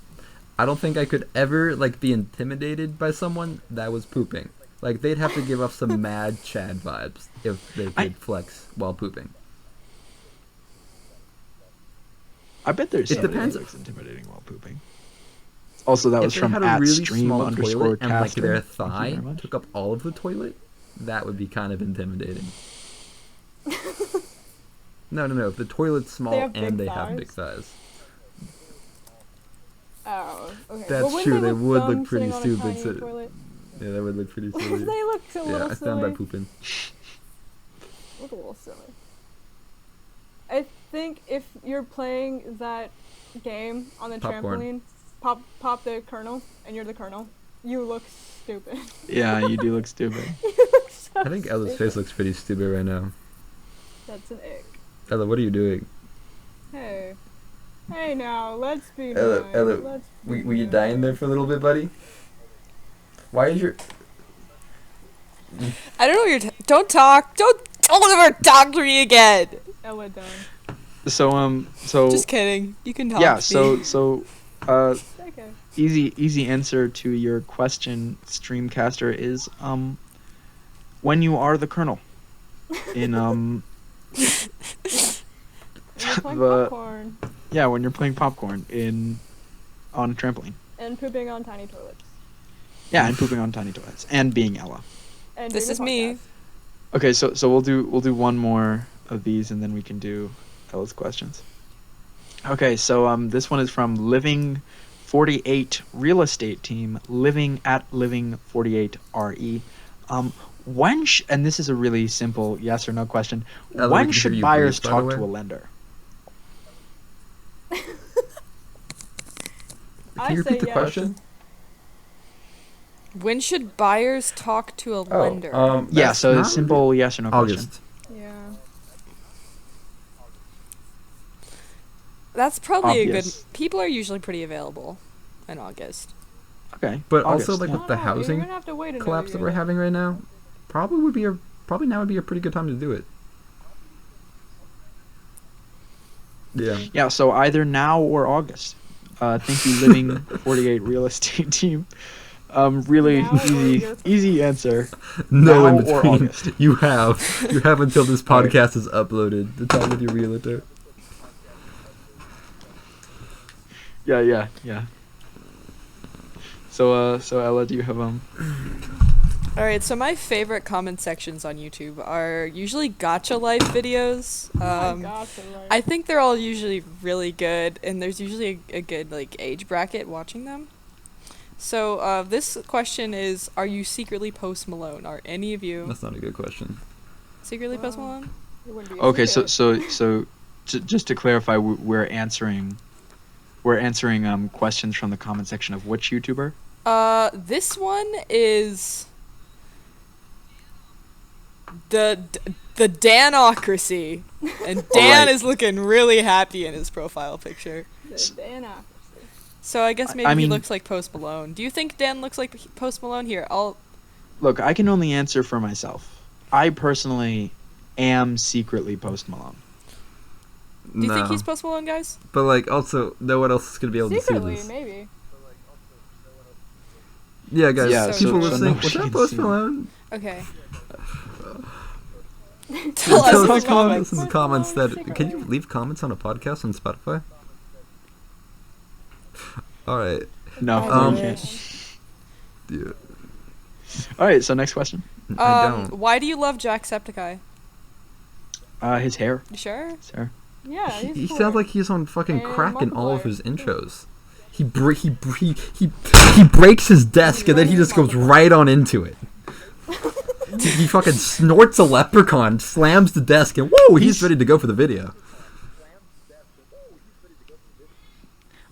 I don't think I could ever be intimidated by someone that was pooping. Like they'd have to give off some mad Chad vibes if they could flex while pooping. I bet there's It somebody depends. that looks intimidating while pooping. Also, that was If they from had a really @stream_caster. small toilet and Thank you their very thigh much. took up all of the toilet, that would be kind of intimidating. No. If the toilet's small have big and they have thighs? big thighs. Oh, okay. That's Well, wouldn't true, they would look dumb pretty sitting on a stupid, tiny so- toilet? Yeah, that would look pretty silly. They look a Yeah, little I stand by silly. pooping. Look a little silly. I think if you're playing that game on the Popcorn. trampoline, pop the kernel, and you're the kernel, you look stupid. Yeah, you do look stupid. You look so I think Ella's stupid. face looks pretty stupid right now. That's an ick. Ella, what are you doing? Hey. Hey now, let's be Ella, nice. Ella, Let's be were you nice. dying there for a little bit, buddy? Why is your... I don't know what you're. Don't talk. Don't ever talk to me again. Ella done. So Just kidding. You can talk. yeah, to me. so Okay. easy answer to your question, Streamcaster, is when you are the Colonel in When you're playing the- popcorn yeah, when you're playing popcorn on a trampoline. and pooping on tiny toilets. Yeah, and pooping on tiny toilets and being Ella. And This doing a is me. podcast. Okay, so we'll do one more of these and then we can do Ella's questions. Okay, so this one is from Living 48 Real Estate Team, living at Living 48 RE. And this is a really simple yes or no question. Ella, we When can hear should you buyers breathe, by the talk way. to a lender? Can you I repeat say the yes. question? When should buyers talk to a lender? Yeah, that's so a not simple yes or no question. August. Yeah. That's probably a Obvious. good. People are usually pretty available in August. Okay. But August, also, yeah. with the You're housing gonna have to wait another collapse that year. we're having right now, probably now would be a pretty good time to do it. Yeah. Yeah, so either now or August. Thank you, Living 48 Real Estate Team. Really Now or easy August. easy answer. No Now in or between. August. You have until this Alright. podcast is uploaded to talk with your realtor. Yeah. So Ella, do you have All right, so my favorite comment sections on YouTube are usually Gacha Life videos. Oh my gosh, I think they're all usually really good, and there's usually a good age bracket watching them. So this question is: are you secretly Post Malone? Are any of you That's not a good question. secretly Post Malone? It wouldn't be a Okay, secret. so just to clarify, we're answering questions from the comment section of which YouTuber? This one is the Danocracy, and Dan Alright. is looking really happy in his profile picture. The Danocracy. So I guess maybe I he mean- looks like Post Malone. Do you think Dan looks like Post Malone? Here, I'll. Look, I can only answer for myself. I personally am secretly Post Malone. Do you think No. he's Post Malone, guys? But like, also, no one else is gonna be able to see Secretly, this. maybe. Yeah, guys, Yeah, people so listening, nobody was that can Post see. Malone? Okay. Tell Tell us in the us comments. in the Post comments Malone that. Can secretly. you leave comments on a podcast on Spotify? All right. No, I you wish. can't. Yeah. All right, so next question. I don't. Why do you love Jacksepticeye? His hair. You sure? His hair. Yeah, he's He cool. sounds like he's on fucking And crack in all of Markiplier. his intros. He breaks his desk and then he just goes right on into it. He fucking snorts a leprechaun, slams the desk, and whoa, he's ready to go for the video.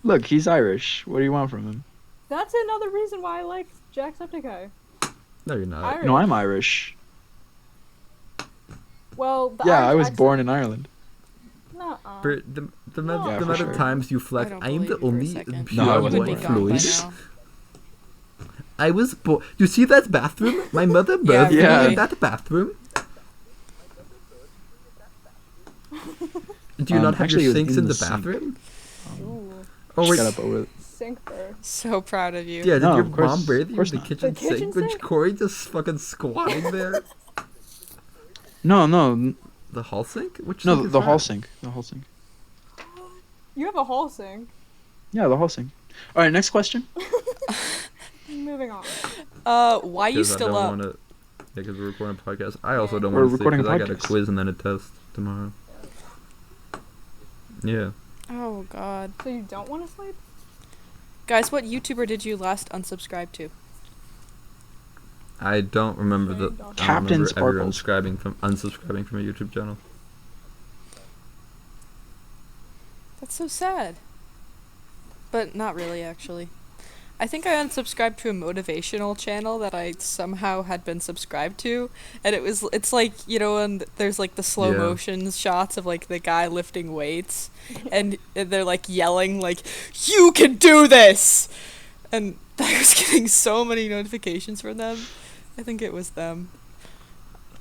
Look, he's Irish. What do you want from him? That's another reason why I like Jacksepticeye. No, you're not. Irish. No, I'm Irish. Well, the Yeah, Irish I was accent- born in Ireland. Nuh-uh. Bert, the No. Yeah, amount for of sure. times you I flex, don't I am believe the you for a only second. pure No, I You wasn't would be white born. gone by Floyd. now. I was born. You see that bathroom? My mother Yeah, birthed me really. in that bathroom. Do you not have actually, it your was sinks in in the the sink. bathroom? Ooh, Oh wait, Shut up over. sink burr. So proud of you. yeah. Did No, your of course- mom bathe of you in course the not. kitchen The kitchen sink? Which sink? Corey just fucking squatting there? No, no, The hall sink? Which no. sink is The hall that? sink. The hall sink. You have a hall sink. Yeah, the hall sink. All right, next question. Moving on. Why you 'Cause I still don't up? wanna- Yeah, because we're recording a podcast. I also don't We're want to sleep recording a because I got a podcast. quiz and then a test tomorrow. Yeah. Oh God, So you don't want to sleep? guys, what YouTuber did you last unsubscribe to? I don't remember the. Okay, I don't Captain remember ever Sparkles. unsubscribing from a YouTube channel. That's so sad. But not really, actually. I think I unsubscribed to a motivational channel that I somehow had been subscribed to, and it's like, you know, and there's like the slow Yeah. motion shots of like the guy lifting weights, and they're like yelling like, "You can do this!" And I was getting so many notifications from them. I think it was them.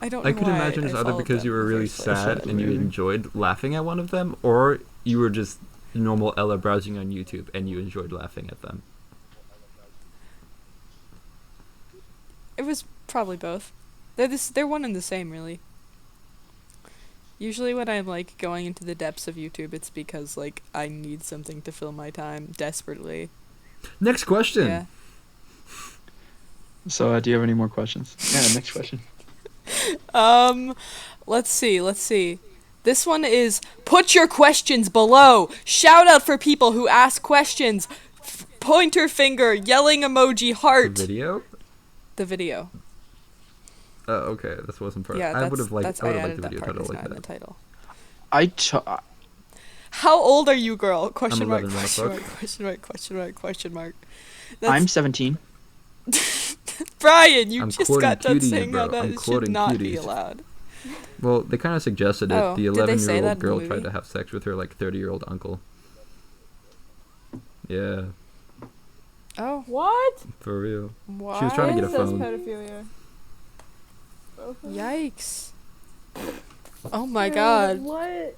I don't know I could why imagine it's I either followed because them you were in the really first place. sad and you Fascinating. enjoyed laughing at one of them, or you were just normal Ella browsing on YouTube and you enjoyed laughing at them. It was probably both. They're one and the same, really. Usually when I'm like going into the depths of YouTube, it's because like I need something to fill my time desperately. Next question. Yeah. So, do you have any more questions? Yeah, next question. Let's see. This one is put your questions below. Shout out for people who ask questions. Pointer finger, yelling emoji, heart. The video? The video. Oh, okay. This wasn't part. Yeah, I would have liked. I would have added liked the that video part. title It's like not in the that. title. I How old are you, girl? Question mark, 11, question motherfucker. mark, question mark, question mark, question mark. I'm 17. Brian, you I'm just quoting got done cuties, saying how bro. I'm that should quoting not be cuties. allowed. Well, they kind of suggested it. Oh, The did they say 11-year-old that in the girl movie? tried to have sex with her like 30-year-old uncle. Yeah, Oh, What? for real. why? She was trying to get a This says phone. pedophilia. Both of them? Yikes. Oh my Dude, god. What?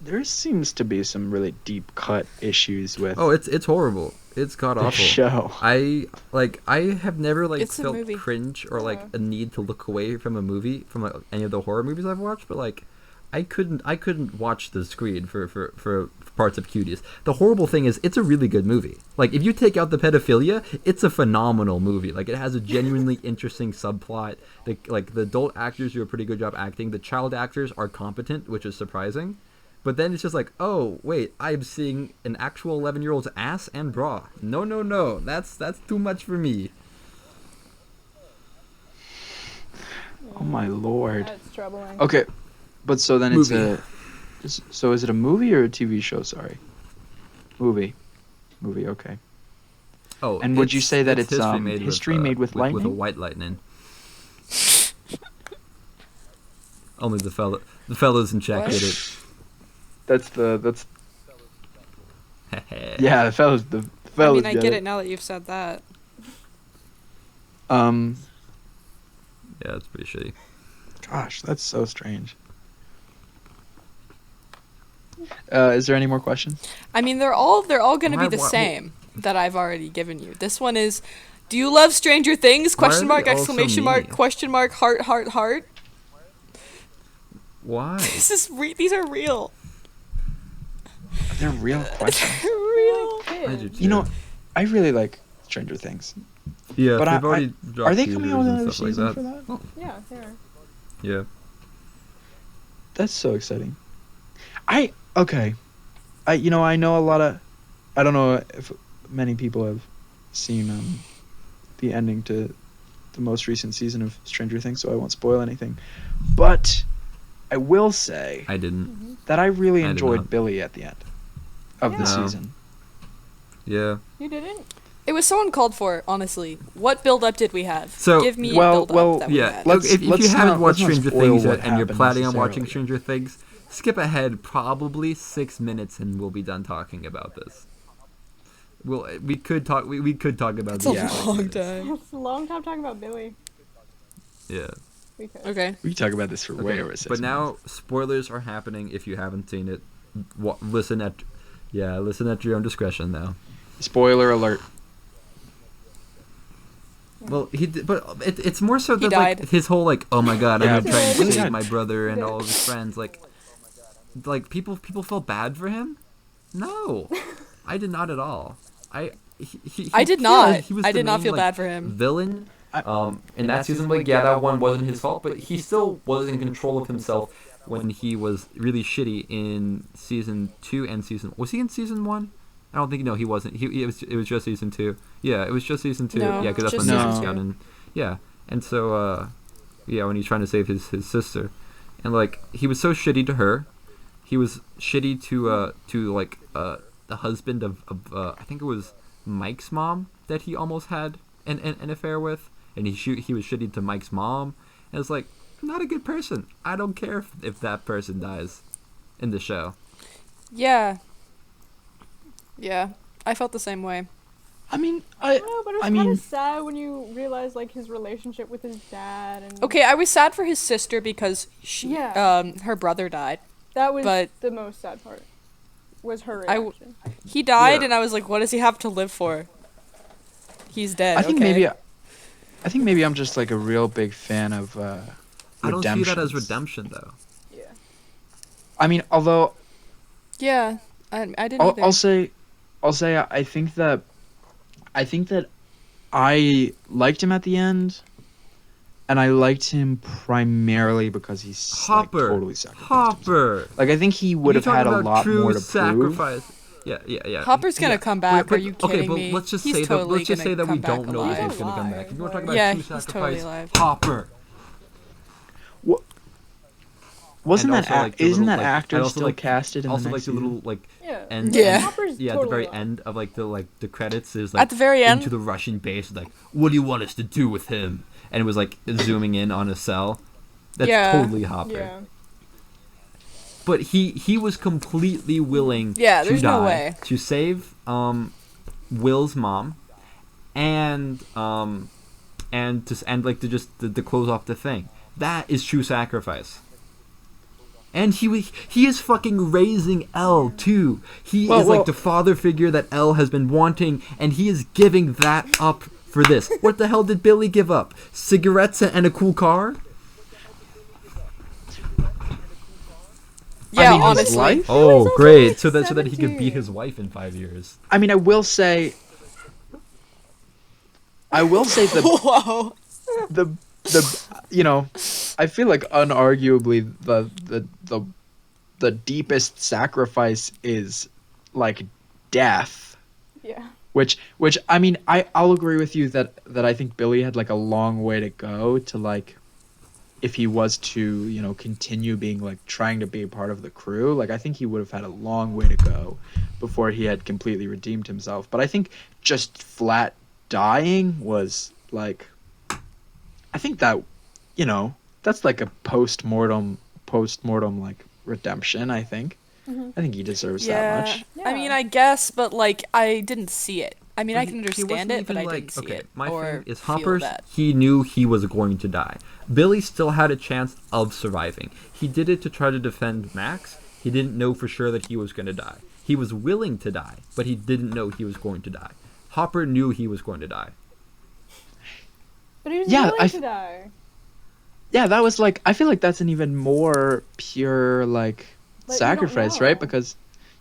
There seems to be some really deep cut issues with Oh, it's horrible. It's god the awful. show. I have never like It's a felt movie. cringe or like Yeah. a need to look away from a movie from like any of the horror movies I've watched, but like I couldn't watch the screen for parts of Cuties. The horrible thing is it's a really good movie. Like if you take out the pedophilia, it's a phenomenal movie. Like it has a genuinely interesting subplot. The adult actors do a pretty good job acting. The child actors are competent, which is surprising. But then it's just like, oh wait, I'm seeing an actual 11-year-old's ass and bra. No, that's too much for me. Oh my lord. That's troubling. Okay, but so then Movie. so is it a movie or a TV show? Sorry, movie, okay. Oh, And would you say that it's, made history made with with a lightning? white lightning? Only the fellas in chat What? get it. That's yeah, the fellas I mean, I get get it now that you've said that. Um, Yeah, it's pretty shitty. gosh, that's so strange. Is there any more questions? I mean, they're all going to be Why- the why- same that I've already given you. This one is, do you love Stranger Things? Why are Question mark, they all so exclamation mark, mean? question mark, heart, heart, heart. Why? This is these are real. They're real questions. Real. I do Kids. You know, too. I really like Stranger Things. Yeah, but they've I- already dropped Are they coming out with teasers and another stuff like season that. for that? Oh, Yeah, they are. yeah. That's so exciting. Okay. I know a lot of. I don't know if many people have seen the ending to the most recent season of Stranger Things, so I won't spoil anything. But I will say I didn't. that I really I did enjoyed not. Billy at the end of the Yeah. No. season. Yeah. You didn't? It was so uncalled for, honestly. What build up did we have? So- Give me Well- a build well, up that we Yeah, had. look, Let's- if you let's haven't not- watched let's not Stranger spoil Things what yet and you're happened planning on watching necessarily. Stranger Things, skip ahead probably 6 minutes and we'll be done talking about this. We could talk about It's a this in 6 long minutes. time. It's a long time talking about Billy. Yeah. We could. Okay. We can talk about this for way Okay, over 6 but minutes. now spoilers are happening if you haven't seen it. Listen at your own discretion now. Spoiler alert. Well, but it's more so He that like died. his whole like, oh my god, Yeah, I'm gonna try and he save died. my brother and He all did. of his friends. Like people felt bad for him. No, I did not at all. I did yeah, not. he was I the did not main, feel like, bad for him. Villain. In that season, like that one wasn't his fault, but he still was in control of himself when he was really shitty in season 2 and was he in season 1? I don't think he wasn't. It was just season 2. Yeah, it was just season 2. No, Yeah, because that's just when season Nick's two. down and yeah, and so when he's trying to save his sister, and like he was so shitty to her, he was shitty to like the husband of I think it was Mike's mom that he almost had an affair with, and he was shitty to Mike's mom, and it's like not a good person. I don't care if that person dies in the show. Yeah. Yeah. I felt the same way. I mean, No, but it was I kind mean- of sad when you realize like his relationship with his dad and. Okay, I was sad for his sister because Yeah. her brother died. That was but- the most sad part. Was her I reaction. He died, Yeah. and I was like, what does he have to live for? He's dead. I think okay. maybe I'm just like a real big fan of I don't see that as redemptions. redemption though. Yeah. I mean, although Yeah, I didn't I'll, either. I'll say I think that I liked him at the end, and I liked him primarily because he's like, Hopper, totally sacrificed. Hopper. Like I think he would have You're had a talking about lot true more to sacrifice. Yeah. Hopper's gonna yeah. come back. Are you okay, kidding but me? let's just He's say totally that we gonna don't come know back if alive. he's gonna come back. If you want to talk about Yeah, true he's sacrifice, totally alive. Hopper. Prove. Wasn't And that also, like, the isn't little, that like- actor and also, still like- casted in Also, the like next the season? little like Yeah. and Yeah. Hopper's yeah, at the totally very alive. end of like the credits is like At the very end? into the Russian base, like, what do you want us to do with him? And it was like zooming in on a cell. That's Yeah. totally Hopper. Yeah. But he was completely willing Yeah, to there's no die way. to save Will's mom and to close off the thing. That is true sacrifice. And he is fucking raising Elle too. He Well, is like the father figure that Elle has been wanting, and he is giving that up for this. What the hell did Billy give up? Cigarettes and a cool car? Yeah, mean, his honestly. life? Oh, also great! like So that he could 17. beat his wife in 5 years. I mean, I will say the Whoa. the I feel like unarguably the deepest sacrifice is like death, Yeah. which I mean I'll agree with you that I think Billy had like a long way to go to like if he was to continue being like trying to be a part of the crew. Like I think he would have had a long way to go before he had completely redeemed himself. But I think just flat dying was like, I think that that's like a post-mortem like redemption. I think he deserves that much. I mean, I guess, but like, I didn't see it. I mean, I He- can he understand wasn't it, but I even, didn't see okay, it. My or thing is feel Hopper's. that. He knew he was going to die. Billy still had a chance of surviving. He did it to try to defend Max. He didn't know for sure that he was going to die. He was willing to die, but he didn't know he was going to die. Hopper knew he was going to die. But he was Yeah, willing to die. Yeah, that was like, I feel like that's an even more pure like But you don't sacrifice, know. right? Because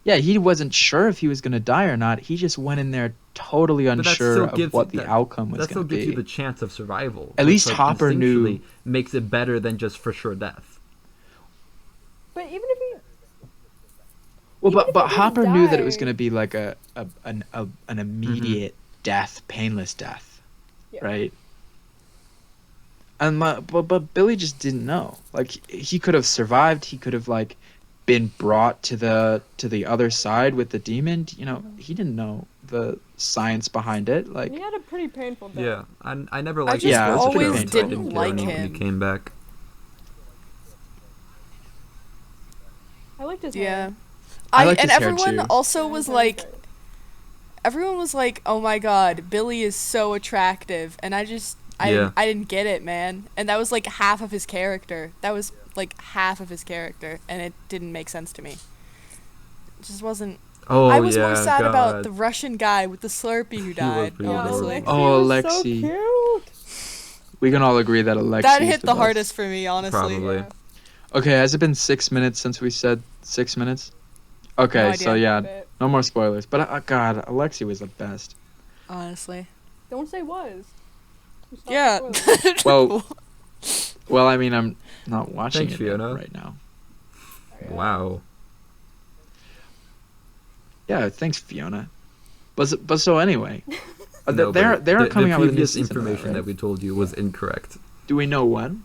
yeah, he wasn't sure if he was gonna die or not. He just went in there totally But that unsure still of gives what you, the outcome was that still gonna gives be. you the chance of survival. At which, least like, Hopper knew. instinctually makes it better than just for sure death. But even if he Well, even if but he didn't Hopper knew that it was die- gonna be like an immediate death, painless death, Yeah. right? And but Billy just didn't know. Like he could have survived. He could have like been brought to the other side with the demon. You know, he didn't know the science behind it. Like he had a pretty painful death. Yeah, I never I liked just Yeah, it was the show pretty always until I painful. didn't care like when he him. came back. I liked his Yeah. hair. I liked and his hair, everyone too. also Yeah, was his hair like, great. everyone was like, "Oh my God, Billy is so attractive," and I Yeah. didn't get it, man. And that was like half of his character. That was like half of his character, and it didn't make sense to me. It just wasn't. Oh, I was yeah, more sad God. about the Russian guy with the Slurpee who was died. pretty Yeah, Honestly, adorable. Oh, was so Alexi. cute. we can all agree that Alexi that is hit the best. hardest for me. Honestly, Probably. Yeah. Okay, has it been 6 minutes since we said 6 minutes? Okay, No so idea. yeah, Bit. no more spoilers. But God, Alexi was the best. honestly, Don't say was. You stopped yeah. spoiling. Well, well, I mean, I'm not watching Thanks, it Fiona. right now. Wow. Yeah, thanks, Fiona. But so anyway, No, they're but coming the out with a new previous season of that, information right? that we told you was incorrect. Do we know when?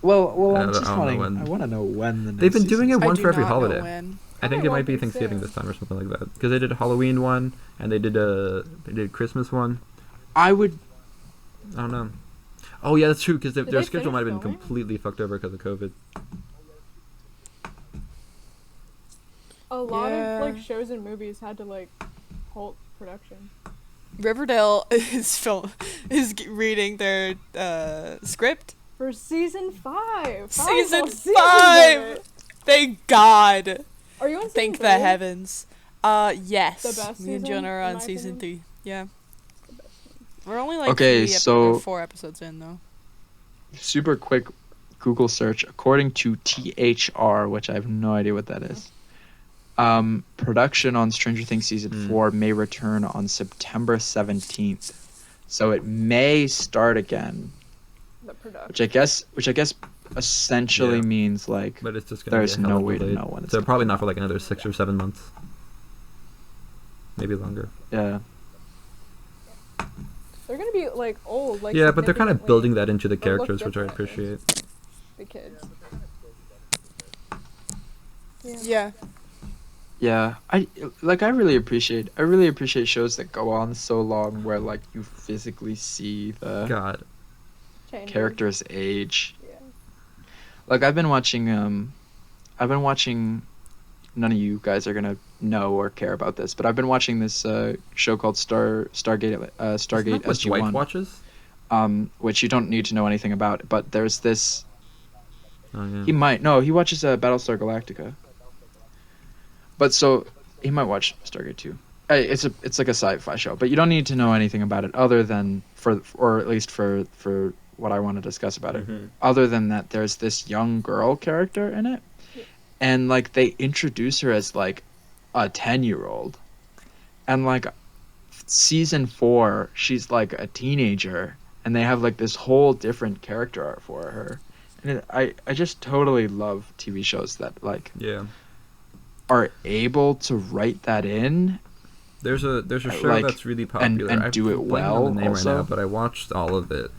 Well, I I'm don't- just I don't know wanting. when. I want to know when the. They've been doing it I one do for every not know holiday. when. I think Okay, it might well, be thanks, Thanksgiving yeah. this time or something like that. Because they did a Halloween one and they did Christmas one. I would. I don't know. Oh yeah, that's true. Because Did their they schedule might have been finish filming? completely fucked over because of COVID. A lot Yeah. of like shows and movies had to like halt production. Riverdale is reading their script. For season 5. Season Season 5! Thank God. Are you on season Thank the 3? heavens. Yes. The best Me and season, Jonah are in on my season opinion? 3. Yeah. We're only like Okay, so- 4 episodes in though. Super quick Google search. According to THR, which I have no idea what that is. Production on Stranger Things season 4 may return on September 17th, so it may start again. The production. Which I guess essentially Yeah. means like But it's just gonna there's be a hell no of a way to delayed. know when it's So gonna probably come not for out. like another 6 or 7 months. Maybe longer. Yeah. They're gonna be like old, like Yeah, but they're kind of significantly building that into the or look characters, which I different. appreciate. The kids. Yeah. Yeah, I really appreciate shows that go on so long where like you physically see the God. Changes. character's age. Yeah. Like I've been watching none of you guys are gonna know or care about this, but I've been watching this show called Stargate Isn't that what Dwight SG-1, watches? which you don't need to know anything about. But there's this. Oh yeah. He watches Battlestar Galactica. But so he might watch Stargate too. It's like a sci-fi show, but you don't need to know anything about it other than or at least for what I want to discuss about it. Mhm. Other than that, there's this young girl character in it, and like they introduce her as like a 10-year-old, and like season 4, she's like a teenager, and they have like this whole different character art for her. And I just totally love TV shows that like Yeah. are able to write that in. There's a show like, that's really popular. and I'm do it blanking well on the name also. right now, but I watched all of it.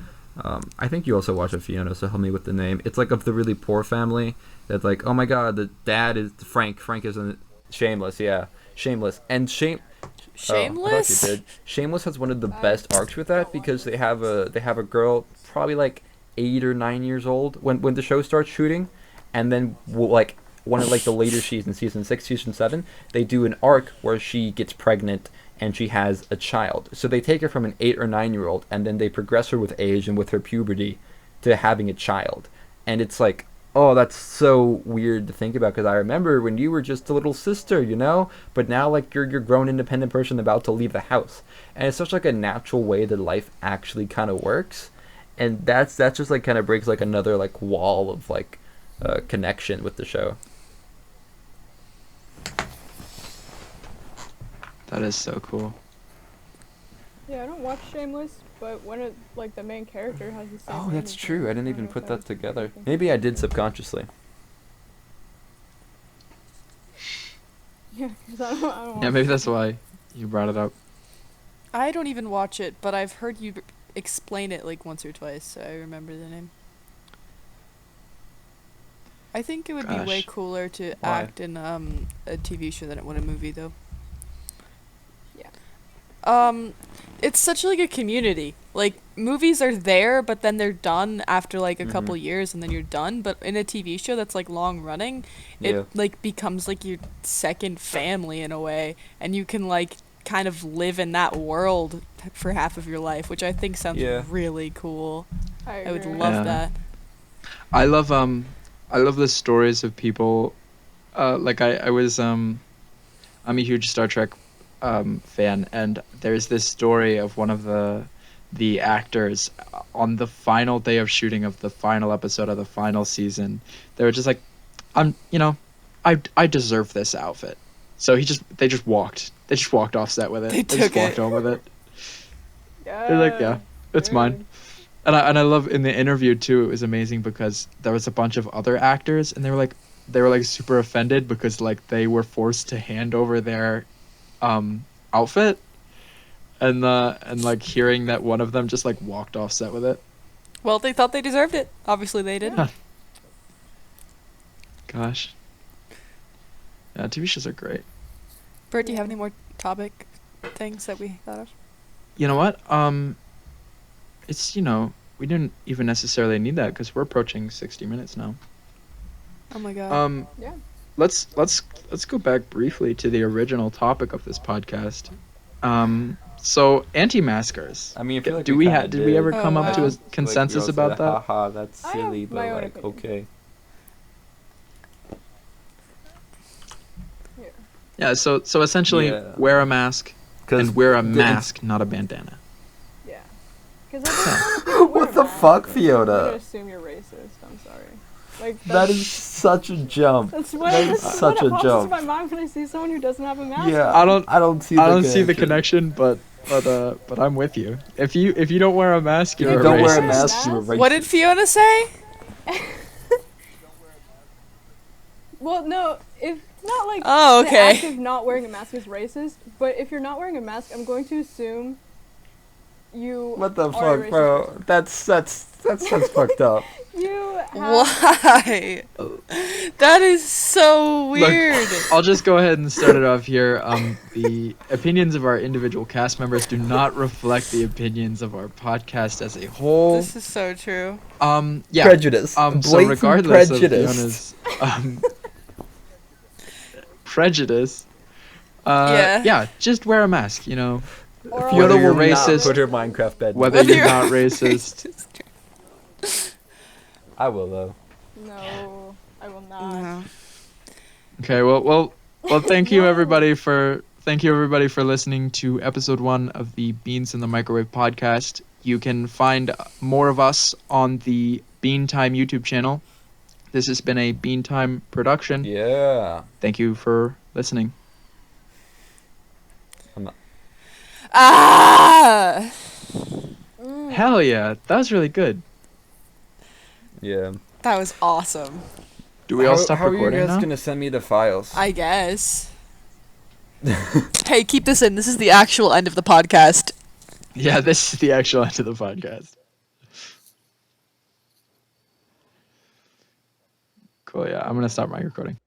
I think you also watched it, Fiona, so help me with the name. It's like of the really poor family that's like, oh my god, the dad is Frank. Frank is Shameless, yeah. Shameless. And Shameless? Oh, I thought you did. Shameless has one of the best arcs with that because they have a girl probably like 8 or 9 years old when the show starts shooting, and then like one of like the later seasons, season 6, season 7, they do an arc where she gets pregnant and she has a child. So they take her from an 8 or 9-year-old and then they progress her with age and with her puberty to having a child. And it's like oh, that's so weird to think about because I remember when you were just a little sister, but now like you're grown independent person about to leave the house, and it's such like a natural way that life actually kind of works, and that's just like kind of breaks like another like wall of like connection with the show. That is so cool. Yeah, I don't watch Shameless, but when it like the main character has the same. Oh, name that's as true. her, I didn't don't even know if put I that was together. thinking Maybe I about did it. subconsciously. Yeah, because I don't Yeah, watch maybe that's Shameless. why you brought it up. I don't even watch it, but I've heard you explain it like once or twice, so I remember the name. I think it would be way Gosh. cooler to Why? act in a TV show than it would a movie, though. Yeah. It's such like a community. Like movies are there, but then they're done after like a couple years, and then you're done. But in a TV show that's like long running, it Yeah. like becomes like your second family in a way, and you can like kind of live in that world for half of your life, which I think sounds Yeah. really cool. I would agree. love Yeah. that. I love the stories of people. Like I was I'm a huge Star Trek fan, and there's this story of one of the actors on the final day of shooting of the final episode of the final season. They were just like, I deserve this outfit. So they just walked. They just walked off set with it. They They just took walked it. home with it. Yeah. They're like, yeah, it's mine. dude. And I love in the interview too, it was amazing because there was a bunch of other actors and they were like super offended because like they were forced to hand over their outfit, and like hearing that one of them just like walked off set with it. Well, they thought they deserved it. Obviously, they didn't. Yeah. Gosh. Yeah, TV shows are great. Bert, do you have any more topic things that we thought of? You know what? It's we didn't even necessarily need that because we're approaching 60 minutes now. Oh my god. Yeah. Let's go back briefly to the original topic of this podcast. So anti-maskers. I mean, I feel like Did we we ever Oh, come up to wow. a consensus about that? Haha, that's I have silly, my but own like opinion. okay. Yeah. Yeah. So essentially, Yeah. wear a mask and wear a mask, not a bandana. Yeah. Because I think when people wear What a the mask, fuck, I'm Fiona? gonna assume you're racist. I'm sorry. Like That is such a jump. That's what, that is that's such what a pops jump. into my mind when I see someone who doesn't have a mask. Yeah, on. I don't see. I don't see the connection, but I'm with you. If you don't wear a mask, If you're you a don't wear a racist. mask, you're a racist. What did Fiona say? Well, no, if not like Oh, the okay. act of not wearing a mask is racist, but if you're not wearing a mask, I'm going to assume you What the are a fuck, racist bro? person. That's fucked up. You have Why? That is so weird. Look, I'll just go ahead and start it off here. The opinions of our individual cast members do not reflect the opinions of our podcast as a whole. This is so true. Yeah. Prejudice. So Blatant regardless prejudice. of Fiona's prejudice, Yeah. just wear a mask. or Whether Fiona you're will racist, not put her Minecraft bed. whether Whether you're you're not racist. I will though. No, I will not. No. Okay, well, thank you everybody for listening to episode 1 of the Beans in the Microwave podcast. You can find more of us on the Bean Time YouTube channel. This has been a Bean Time production. Yeah. Thank you for listening. Ah! Hell yeah, that was really good. Yeah. That was awesome. Do we all stop how recording are you guys now? gonna send me the files? I guess. Hey, keep this in. This is the actual end of the podcast. Yeah, this is the actual end of the podcast. Cool, yeah, I'm gonna stop my recording.